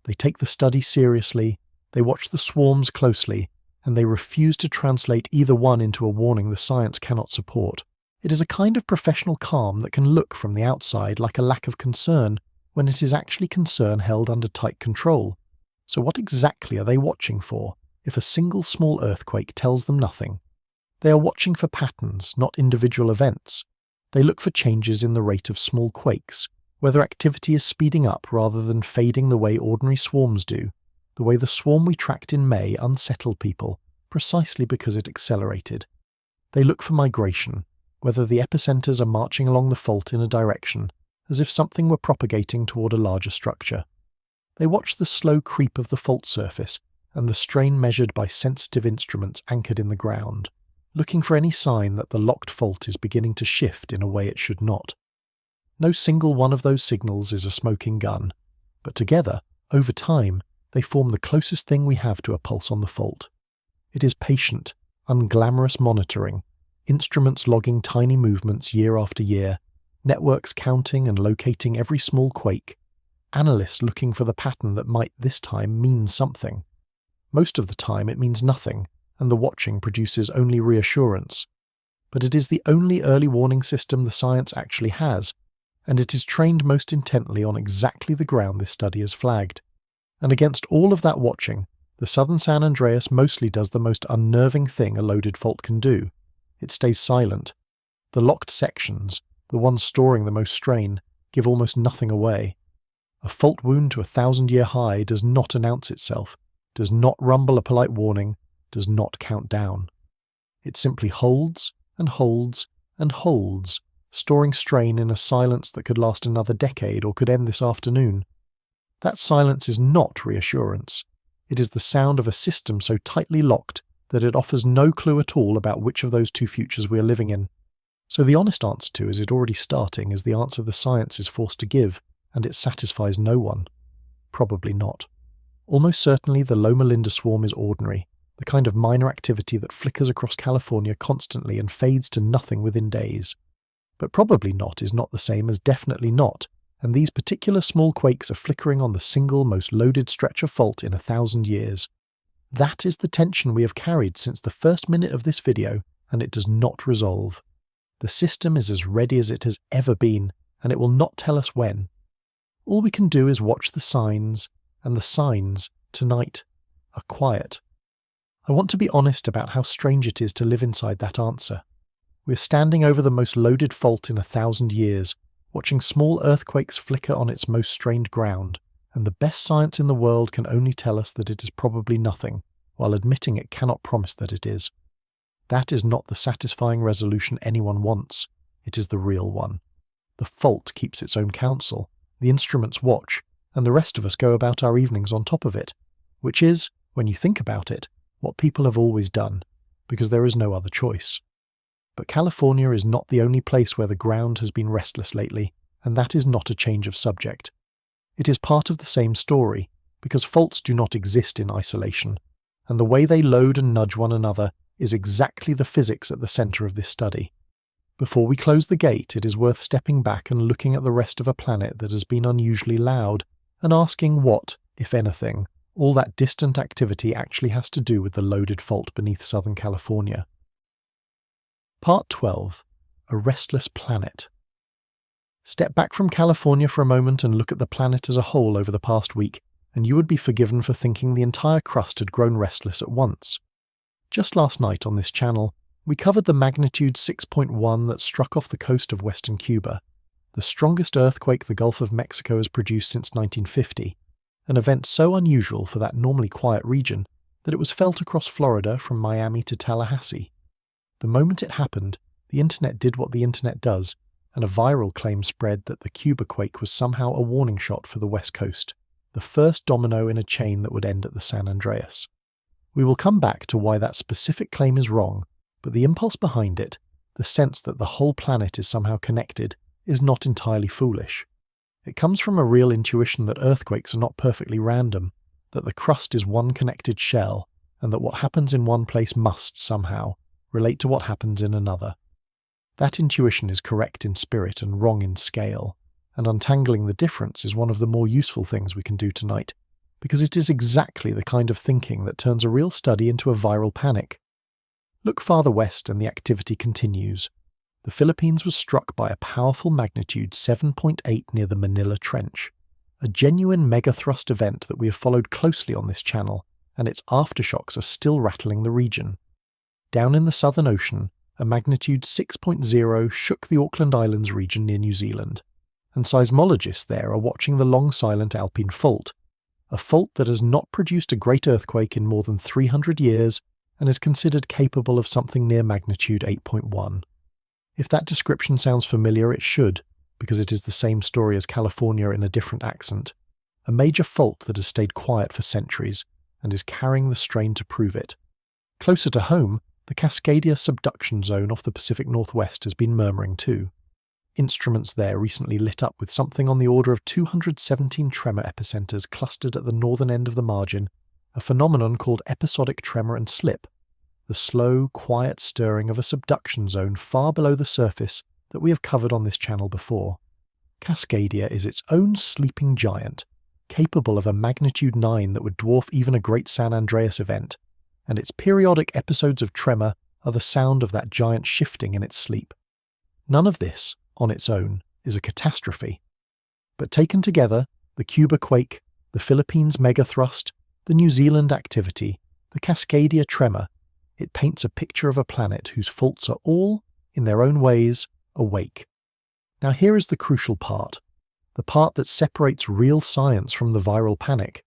They take the study seriously, they watch the swarms closely, and they refuse to translate either one into a warning the science cannot support. It is a kind of professional calm that can look from the outside like a lack of concern, when it is actually concern held under tight control. So what exactly are they watching for, if a single small earthquake tells them nothing? They are watching for patterns, not individual events. They look for changes in the rate of small quakes, whether activity is speeding up rather than fading the way ordinary swarms do, the way the swarm we tracked in May unsettled people, precisely because it accelerated. They look for migration, whether the epicenters are marching along the fault in a direction, as if something were propagating toward a larger structure. They watch the slow creep of the fault surface and the strain measured by sensitive instruments anchored in the ground, looking for any sign that the locked fault is beginning to shift in a way it should not. No single one of those signals is a smoking gun, but together, over time, they form the closest thing we have to a pulse on the fault. It is patient, unglamorous monitoring, instruments logging tiny movements year after year, networks counting and locating every small quake, analysts looking for the pattern that might this time mean something. Most of the time it means nothing, and the watching produces only reassurance. But it is the only early warning system the science actually has, and it is trained most intently on exactly the ground this study has flagged. And against all of that watching, the southern San Andreas mostly does the most unnerving thing a loaded fault can do. It stays silent. The locked sections, the ones storing the most strain, give almost nothing away. A fault wound to a 1,000-year high does not announce itself, does not rumble a polite warning, does not count down. It simply holds and holds and holds, storing strain in a silence that could last another decade or could end this afternoon. That silence is not reassurance. It is the sound of a system so tightly locked that it offers no clue at all about which of those two futures we are living in. So the honest answer to is it already starting is the answer the science is forced to give, and it satisfies no one. Probably not. Almost certainly the Loma Linda swarm is ordinary, the kind of minor activity that flickers across California constantly and fades to nothing within days. But probably not is not the same as definitely not, and these particular small quakes are flickering on the single most loaded stretch of fault in 1,000 years. That is the tension we have carried since the first minute of this video, and it does not resolve. The system is as ready as it has ever been, and it will not tell us when. All we can do is watch the signs, and the signs, tonight, are quiet. I want to be honest about how strange it is to live inside that answer. We're standing over the most loaded fault in 1,000 years, watching small earthquakes flicker on its most strained ground, and the best science in the world can only tell us that it is probably nothing, while admitting it cannot promise that it is. That is not the satisfying resolution anyone wants. It is the real one. The fault keeps its own counsel, the instruments watch, and the rest of us go about our evenings on top of it, which is, when you think about it, what people have always done, because there is no other choice. But California is not the only place where the ground has been restless lately, and that is not a change of subject. It is part of the same story, because faults do not exist in isolation, and the way they load and nudge one another is exactly the physics at the center of this study. Before we close the gate, it is worth stepping back and looking at the rest of a planet that has been unusually loud, and asking what, if anything, all that distant activity actually has to do with the loaded fault beneath Southern California. Part 12. A Restless Planet. Step back from California for a moment and look at the planet as a whole over the past week, and you would be forgiven for thinking the entire crust had grown restless at once. Just last night on this channel, we covered the magnitude 6.1 that struck off the coast of western Cuba, the strongest earthquake the Gulf of Mexico has produced since 1950, an event so unusual for that normally quiet region that it was felt across Florida from Miami to Tallahassee. The moment it happened, the internet did what the internet does, and a viral claim spread that the Cuba quake was somehow a warning shot for the West Coast, the first domino in a chain that would end at the San Andreas. We will come back to why that specific claim is wrong, but the impulse behind it, the sense that the whole planet is somehow connected, is not entirely foolish. It comes from a real intuition that earthquakes are not perfectly random, that the crust is one connected shell, and that what happens in one place must, somehow, relate to what happens in another. That intuition is correct in spirit and wrong in scale, and untangling the difference is one of the more useful things we can do tonight, because it is exactly the kind of thinking that turns a real study into a viral panic. Look farther west and the activity continues. The Philippines was struck by a powerful magnitude 7.8 near the Manila Trench, a genuine megathrust event that we have followed closely on this channel, and its aftershocks are still rattling the region. Down in the Southern Ocean, a magnitude 6.0 shook the Auckland Islands region near New Zealand, and seismologists there are watching the long-silent Alpine Fault, a fault that has not produced a great earthquake in more than 300 years and is considered capable of something near magnitude 8.1. If that description sounds familiar, it should, because it is the same story as California in a different accent, a major fault that has stayed quiet for centuries and is carrying the strain to prove it. Closer to home, the Cascadia subduction zone off the Pacific Northwest has been murmuring too. Instruments there recently lit up with something on the order of 217 tremor epicenters clustered at the northern end of the margin, a phenomenon called episodic tremor and slip, the slow, quiet stirring of a subduction zone far below the surface that we have covered on this channel before. Cascadia is its own sleeping giant, capable of a magnitude 9 that would dwarf even a great San Andreas event, and its periodic episodes of tremor are the sound of that giant shifting in its sleep. None of this, on its own, is a catastrophe. But taken together, the Cuba quake, the Philippines megathrust, the New Zealand activity, the Cascadia tremor, it paints a picture of a planet whose faults are all, in their own ways, awake. Now here is the crucial part, the part that separates real science from the viral panic.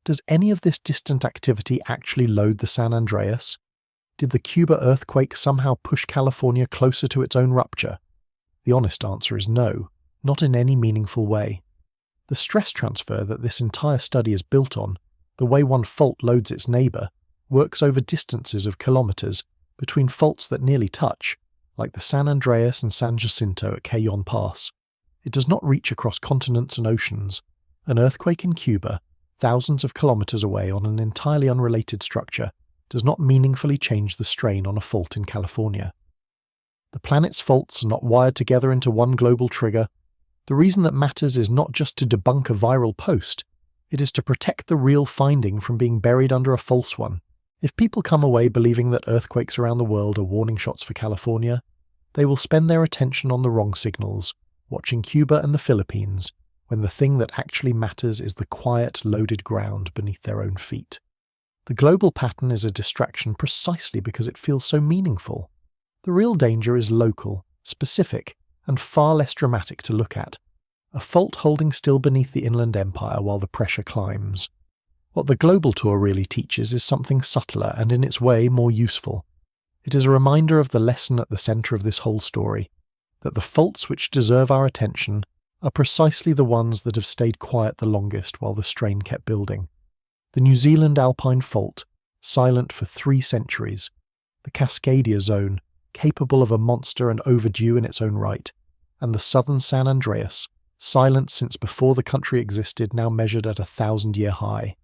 Does any of this distant activity actually load the San Andreas? Did the Cuba earthquake somehow push California closer to its own rupture? The honest answer is no, not in any meaningful way. The stress transfer that this entire study is built on, the way one fault loads its neighbour, works over distances of kilometres between faults that nearly touch, like the San Andreas and San Jacinto at Cajon Pass. It does not reach across continents and oceans. An earthquake in Cuba, thousands of kilometres away on an entirely unrelated structure, does not meaningfully change the strain on a fault in California. The planet's faults are not wired together into one global trigger. The reason that matters is not just to debunk a viral post, it is to protect the real finding from being buried under a false one. If people come away believing that earthquakes around the world are warning shots for California, they will spend their attention on the wrong signals, watching Cuba and the Philippines, when the thing that actually matters is the quiet, loaded ground beneath their own feet. The global pattern is a distraction precisely because it feels so meaningful. The real danger is local, specific, and far less dramatic to look at. A fault holding still beneath the inland empire while the pressure climbs. What the global tour really teaches is something subtler and in its way more useful. It is a reminder of the lesson at the centre of this whole story, that the faults which deserve our attention are precisely the ones that have stayed quiet the longest while the strain kept building. The New Zealand Alpine Fault, silent for 3 centuries, the Cascadia Zone, capable of a monster and overdue in its own right, and the southern San Andreas, silent since before the country existed, now measured at a 1,000-year high.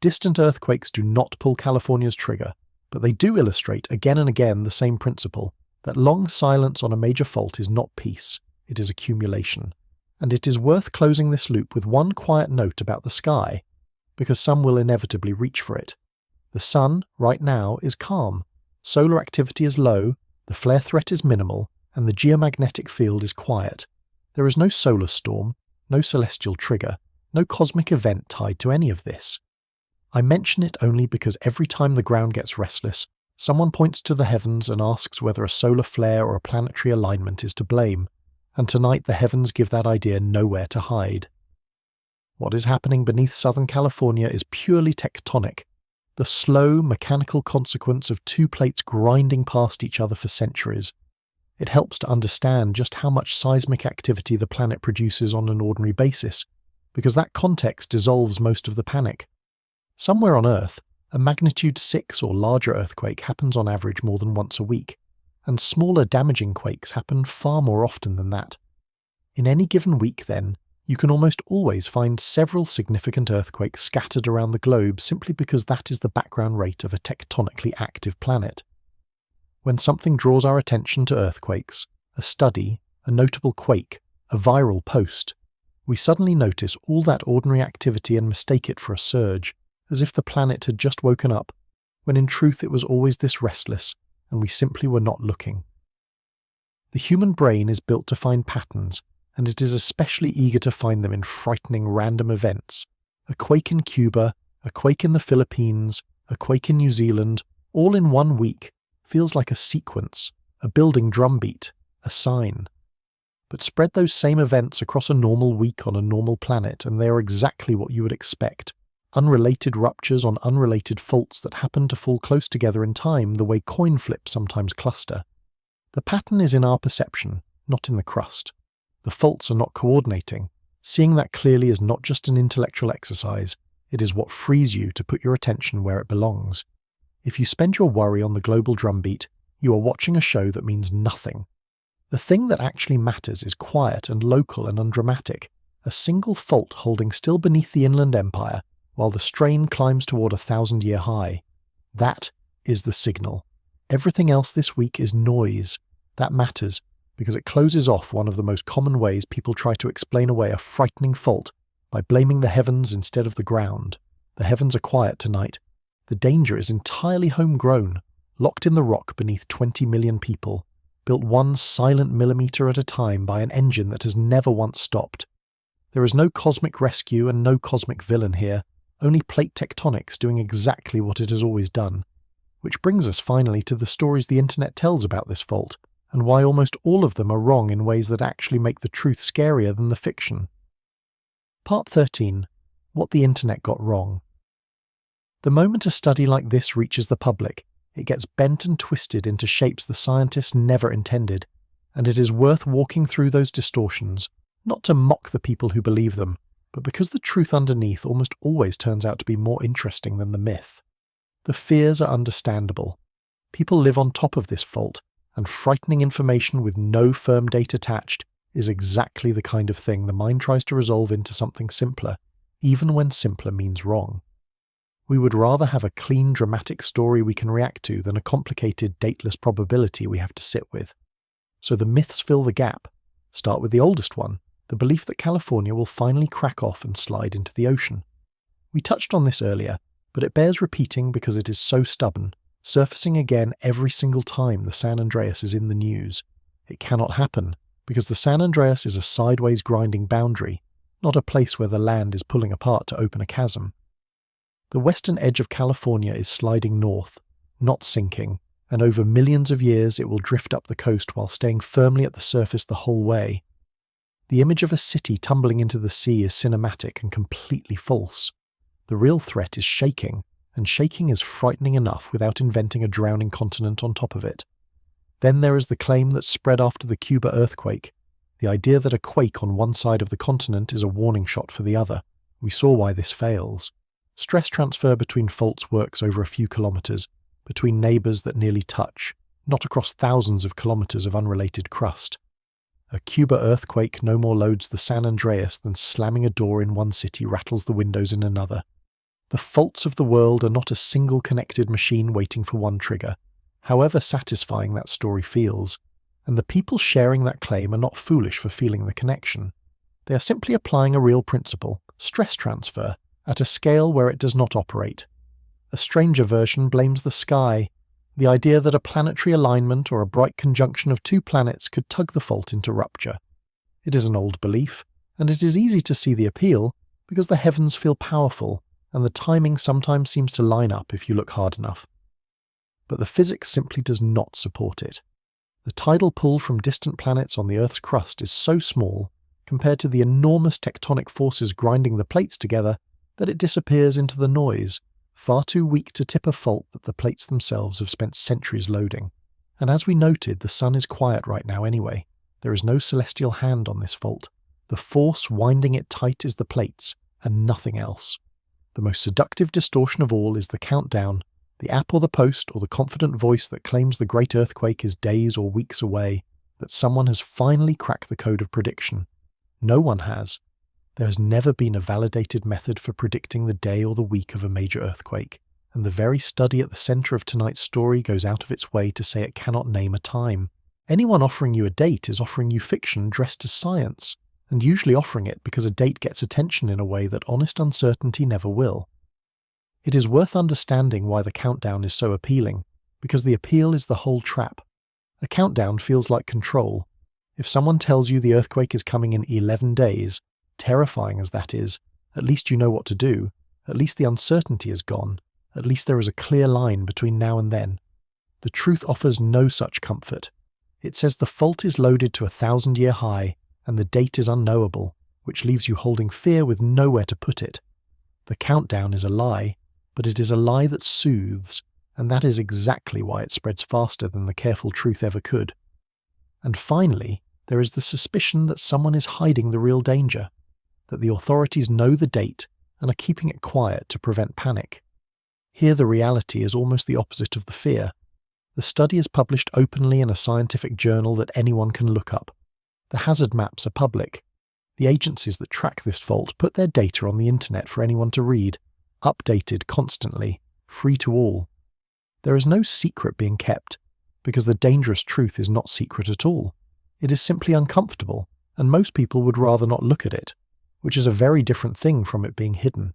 Distant earthquakes do not pull California's trigger, but they do illustrate again and again the same principle, that long silence on a major fault is not peace, it is accumulation. And it is worth closing this loop with one quiet note about the sky, because some will inevitably reach for it. The sun, right now, is calm, solar activity is low, the flare threat is minimal, and the geomagnetic field is quiet. There is no solar storm, no celestial trigger, no cosmic event tied to any of this. I mention it only because every time the ground gets restless, someone points to the heavens and asks whether a solar flare or a planetary alignment is to blame, and tonight the heavens give that idea nowhere to hide. What is happening beneath Southern California is purely tectonic. the slow, mechanical consequence of two plates grinding past each other for centuries. It helps to understand just how much seismic activity the planet produces on an ordinary basis, because that context dissolves most of the panic. Somewhere on Earth, a magnitude 6 or larger earthquake happens on average more than once a week, and smaller damaging quakes happen far more often than that. In any given week, then, you can almost always find several significant earthquakes scattered around the globe simply because that is the background rate of a tectonically active planet. When something draws our attention to earthquakes, a study, a notable quake, a viral post, we suddenly notice all that ordinary activity and mistake it for a surge, as if the planet had just woken up, when in truth it was always this restless, and we simply were not looking. The human brain is built to find patterns, and it is especially eager to find them in frightening random events. A quake in Cuba, a quake in the Philippines, a quake in New Zealand, all in 1 week, feels like a sequence, a building drumbeat, a sign. But spread those same events across a normal week on a normal planet, and they are exactly what you would expect. Unrelated ruptures on unrelated faults that happen to fall close together in time the way coin flips sometimes cluster. The pattern is in our perception, not in the crust. The faults are not coordinating. Seeing that clearly is not just an intellectual exercise, it is what frees you to put your attention where it belongs. If you spend your worry on the global drumbeat, you are watching a show that means nothing. The thing that actually matters is quiet and local and undramatic, a single fault holding still beneath the inland empire, while the strain climbs toward a 1,000-year high. That is the signal. Everything else this week is noise. That matters, because it closes off one of the most common ways people try to explain away a frightening fault by blaming the heavens instead of the ground. The heavens are quiet tonight. The danger is entirely homegrown, locked in the rock beneath 20 million people, built one silent millimetre at a time by an engine that has never once stopped. There is no cosmic rescue and no cosmic villain here, only plate tectonics doing exactly what it has always done. Which brings us finally to the stories the internet tells about this fault, and why almost all of them are wrong in ways that actually make the truth scarier than the fiction. Part 13. What the internet got wrong. The moment a study like this reaches the public, it gets bent and twisted into shapes the scientists never intended, and it is worth walking through those distortions, not to mock the people who believe them, but because the truth underneath almost always turns out to be more interesting than the myth. The fears are understandable. People live on top of this fault, and frightening information with no firm date attached is exactly the kind of thing the mind tries to resolve into something simpler, even when simpler means wrong. We would rather have a clean, dramatic story we can react to than a complicated, dateless probability we have to sit with. So the myths fill the gap. Start with the oldest one, the belief that California will finally crack off and slide into the ocean. We touched on this earlier, but it bears repeating because it is so stubborn, surfacing again every single time the San Andreas is in the news. It cannot happen, because the San Andreas is a sideways grinding boundary, not a place where the land is pulling apart to open a chasm. The western edge of California is sliding north, not sinking, and over millions of years it will drift up the coast while staying firmly at the surface the whole way. The image of a city tumbling into the sea is cinematic and completely false. The real threat is shaking, and shaking is frightening enough without inventing a drowning continent on top of it. Then there is the claim that spread after the Cuba earthquake, the idea that a quake on one side of the continent is a warning shot for the other. We saw why this fails. Stress transfer between faults works over a few kilometres, between neighbours that nearly touch, not across thousands of kilometres of unrelated crust. A Cuba earthquake no more loads the San Andreas than slamming a door in one city rattles the windows in another. The faults of the world are not a single connected machine waiting for one trigger, however satisfying that story feels, and the people sharing that claim are not foolish for feeling the connection. They are simply applying a real principle, stress transfer, at a scale where it does not operate. A stranger version blames the sky, the idea that a planetary alignment or a bright conjunction of two planets could tug the fault into rupture. It is an old belief, and it is easy to see the appeal because the heavens feel powerful, and the timing sometimes seems to line up if you look hard enough. But the physics simply does not support it. The tidal pull from distant planets on the Earth's crust is so small, compared to the enormous tectonic forces grinding the plates together, that it disappears into the noise, far too weak to tip a fault that the plates themselves have spent centuries loading. And as we noted, the sun is quiet right now anyway. There is no celestial hand on this fault. The force winding it tight is the plates, and nothing else. The most seductive distortion of all is the countdown, the app or the post or the confident voice that claims the great earthquake is days or weeks away, that someone has finally cracked the code of prediction. No one has. There has never been a validated method for predicting the day or the week of a major earthquake, and the very study at the centre of tonight's story goes out of its way to say it cannot name a time. Anyone offering you a date is offering you fiction dressed as science, and usually offering it because a date gets attention in a way that honest uncertainty never will. It is worth understanding why the countdown is so appealing, because the appeal is the whole trap. A countdown feels like control. If someone tells you the earthquake is coming in 11 days, terrifying as that is, at least you know what to do, at least the uncertainty is gone, at least there is a clear line between now and then. The truth offers no such comfort. It says the fault is loaded to 1,000-year high, and the date is unknowable, which leaves you holding fear with nowhere to put it. The countdown is a lie, but it is a lie that soothes, and that is exactly why it spreads faster than the careful truth ever could. And finally, there is the suspicion that someone is hiding the real danger, that the authorities know the date and are keeping it quiet to prevent panic. Here the reality is almost the opposite of the fear. The study is published openly in a scientific journal that anyone can look up. The hazard maps are public. The agencies that track this fault put their data on the internet for anyone to read, updated constantly, free to all. There is no secret being kept, because the dangerous truth is not secret at all. It is simply uncomfortable, and most people would rather not look at it, which is a very different thing from it being hidden.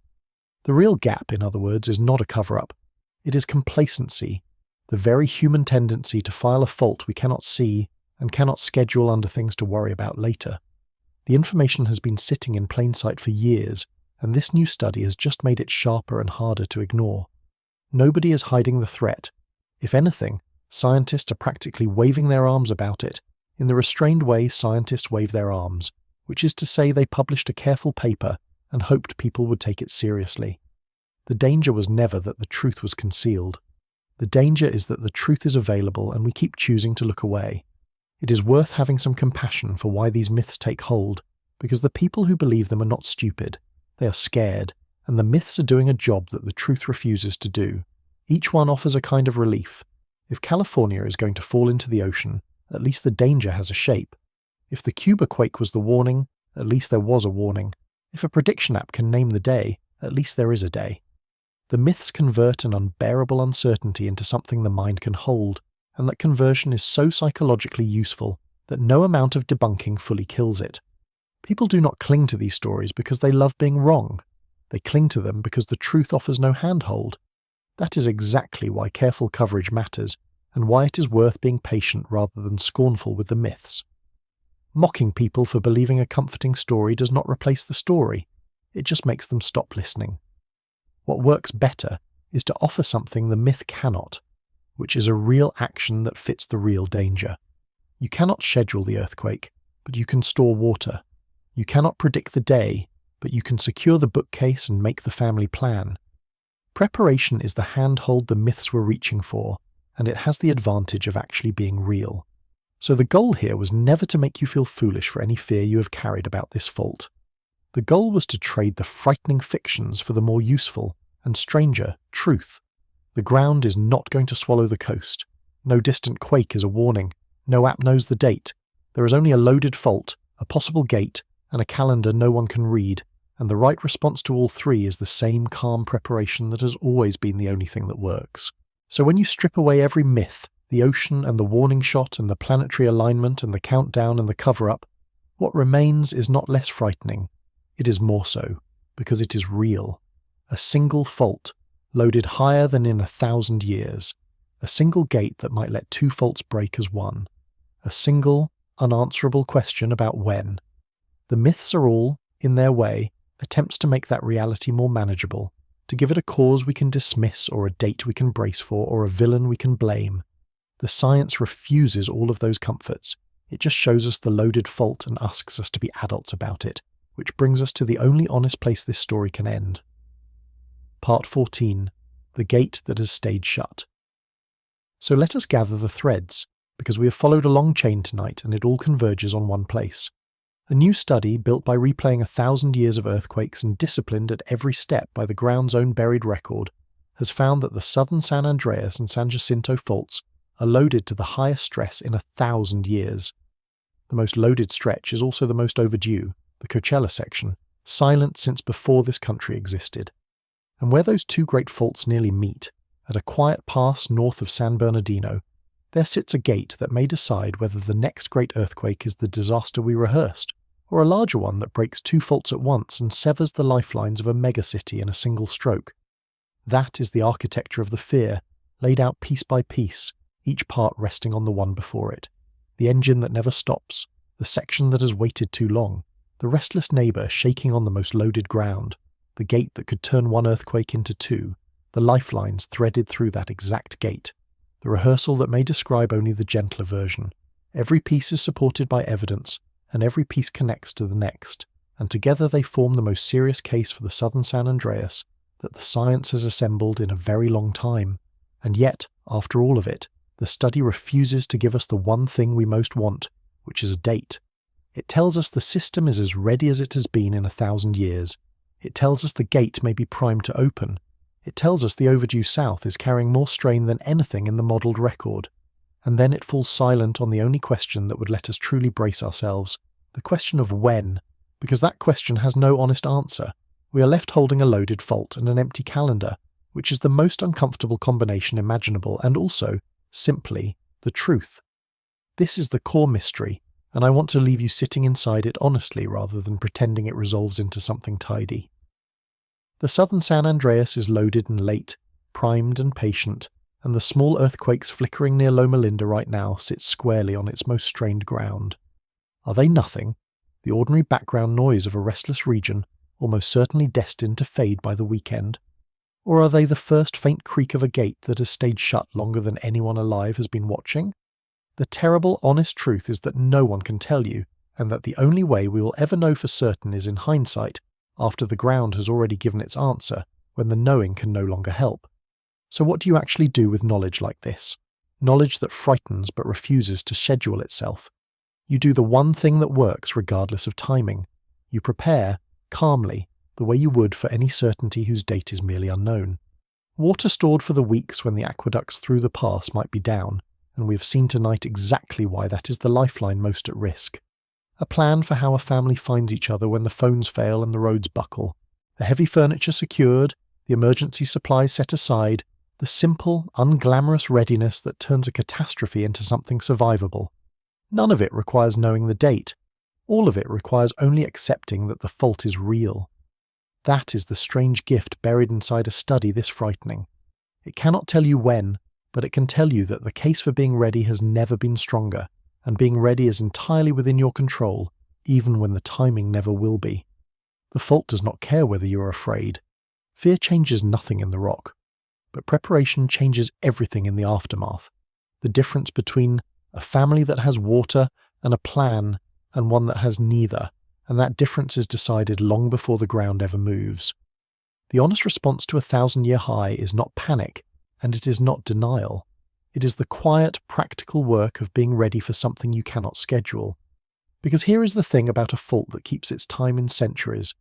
The real gap, in other words, is not a cover-up. It is complacency, the very human tendency to file a fault we cannot see and cannot schedule under things to worry about later. The information has been sitting in plain sight for years, and this new study has just made it sharper and harder to ignore. Nobody is hiding the threat. If anything, scientists are practically waving their arms about it, in the restrained way scientists wave their arms, which is to say they published a careful paper and hoped people would take it seriously. The danger was never that the truth was concealed. The danger is that the truth is available and we keep choosing to look away. It is worth having some compassion for why these myths take hold, because the people who believe them are not stupid. They are scared, and the myths are doing a job that the truth refuses to do. Each one offers a kind of relief. If California is going to fall into the ocean, at least the danger has a shape. If the Cuba quake was the warning, at least there was a warning. If a prediction app can name the day, at least there is a day. The myths convert an unbearable uncertainty into something the mind can hold, and that conversion is so psychologically useful that no amount of debunking fully kills it. People do not cling to these stories because they love being wrong. They cling to them because the truth offers no handhold. That is exactly why careful coverage matters, and why it is worth being patient rather than scornful with the myths. Mocking people for believing a comforting story does not replace the story. It just makes them stop listening. What works better is to offer something the myth cannot, which is a real action that fits the real danger. You cannot schedule the earthquake, but you can store water. You cannot predict the day, but you can secure the bookcase and make the family plan. Preparation is the handhold the myths were reaching for, and it has the advantage of actually being real. So the goal here was never to make you feel foolish for any fear you have carried about this fault. The goal was to trade the frightening fictions for the more useful and stranger truth. The ground is not going to swallow the coast. No distant quake is a warning. No app knows the date. There is only a loaded fault, a possible gate, and a calendar no one can read, and the right response to all three is the same calm preparation that has always been the only thing that works. So when you strip away every myth, the ocean and the warning shot and the planetary alignment and the countdown and the cover-up, what remains is not less frightening. It is more so, because it is real. A single fault, loaded higher than in 1,000 years. A single gate that might let two faults break as one. A single, unanswerable question about when. The myths are all, in their way, attempts to make that reality more manageable, to give it a cause we can dismiss or a date we can brace for or a villain we can blame. The science refuses all of those comforts. It just shows us the loaded fault and asks us to be adults about it, which brings us to the only honest place this story can end. Part 14. the gate that has stayed shut. So let us gather the threads, because we have followed a long chain tonight and it all converges on one place. A new study, built by replaying 1,000 years of earthquakes and disciplined at every step by the ground's own buried record, has found that the southern San Andreas and San Jacinto faults are loaded to the highest stress in 1,000 years. The most loaded stretch is also the most overdue, the Coachella section, silent since before this country existed. And where those two great faults nearly meet, at a quiet pass north of San Bernardino, there sits a gate that may decide whether the next great earthquake is the disaster we rehearsed, or a larger one that breaks two faults at once and severs the lifelines of a megacity in a single stroke. That is the architecture of the fear, laid out piece by piece, each part resting on the one before it. The engine that never stops, the section that has waited too long, the restless neighbour shaking on the most loaded ground, the gate that could turn one earthquake into two, the lifelines threaded through that exact gate, the rehearsal that may describe only the gentler version. Every piece is supported by evidence, and every piece connects to the next, and together they form the most serious case for the southern San Andreas that the science has assembled in a very long time. And yet, after all of it, the study refuses to give us the one thing we most want, which is a date. It tells us the system is as ready as it has been in 1,000 years. It tells us the gate may be primed to open. It tells us the overdue south is carrying more strain than anything in the modelled record. And then it falls silent on the only question that would let us truly brace ourselves, the question of when, because that question has no honest answer. We are left holding a loaded fault and an empty calendar, which is the most uncomfortable combination imaginable and also, simply, the truth. This is the core mystery, and I want to leave you sitting inside it honestly rather than pretending it resolves into something tidy. The southern San Andreas is loaded and late, primed and patient, and the small earthquakes flickering near Loma Linda right now sit squarely on its most strained ground. Are they nothing? The ordinary background noise of a restless region, almost certainly destined to fade by the weekend? Or are they the first faint creak of a gate that has stayed shut longer than anyone alive has been watching? The terrible, honest truth is that no one can tell you, and that the only way we will ever know for certain is in hindsight, after the ground has already given its answer, when the knowing can no longer help. So what do you actually do with knowledge like this? Knowledge that frightens but refuses to schedule itself. You do the one thing that works regardless of timing. You prepare, calmly, the way you would for any certainty whose date is merely unknown. Water stored for the weeks when the aqueducts through the pass might be down, and we have seen tonight exactly why that is the lifeline most at risk. A plan for how a family finds each other when the phones fail and the roads buckle. The heavy furniture secured, the emergency supplies set aside, the simple, unglamorous readiness that turns a catastrophe into something survivable. None of it requires knowing the date. All of it requires only accepting that the fault is real. That is the strange gift buried inside a study this frightening. It cannot tell you when, but it can tell you that the case for being ready has never been stronger, and being ready is entirely within your control, even when the timing never will be. The fault does not care whether you are afraid. Fear changes nothing in the rock, but preparation changes everything in the aftermath. The difference between a family that has water and a plan and one that has neither, and that difference is decided long before the ground ever moves. The honest response to a 1,000-year high is not panic, and it is not denial. It is the quiet, practical work of being ready for something you cannot schedule. Because here is the thing about a fault that keeps its time in centuries.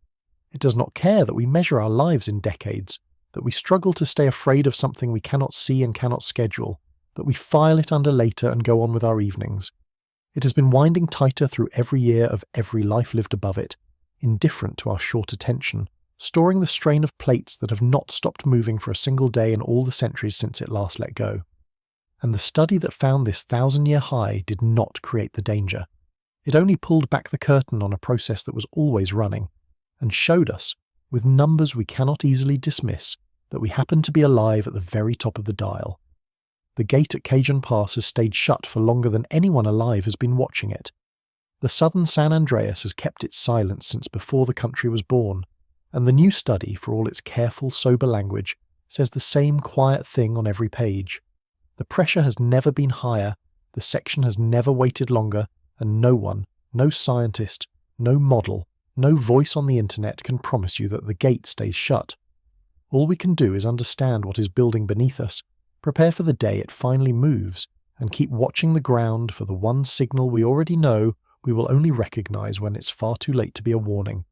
It does not care that we measure our lives in decades, that we struggle to stay afraid of something we cannot see and cannot schedule, that we file it under later and go on with our evenings. It has been winding tighter through every year of every life lived above it, indifferent to our short attention, storing the strain of plates that have not stopped moving for a single day in all the centuries since it last let go. And the study that found this 1,000-year high did not create the danger. It only pulled back the curtain on a process that was always running, and showed us, with numbers we cannot easily dismiss, that we happen to be alive at the very top of the dial. The gate at Cajon Pass has stayed shut for longer than anyone alive has been watching it. The southern San Andreas has kept its silence since before the country was born, and the new study, for all its careful, sober language, says the same quiet thing on every page. The pressure has never been higher, the section has never waited longer, and no one, no scientist, no model, no voice on the internet can promise you that the gate stays shut. All we can do is understand what is building beneath us, prepare for the day it finally moves, and keep watching the ground for the one signal we already know we will only recognize when it's far too late to be a warning.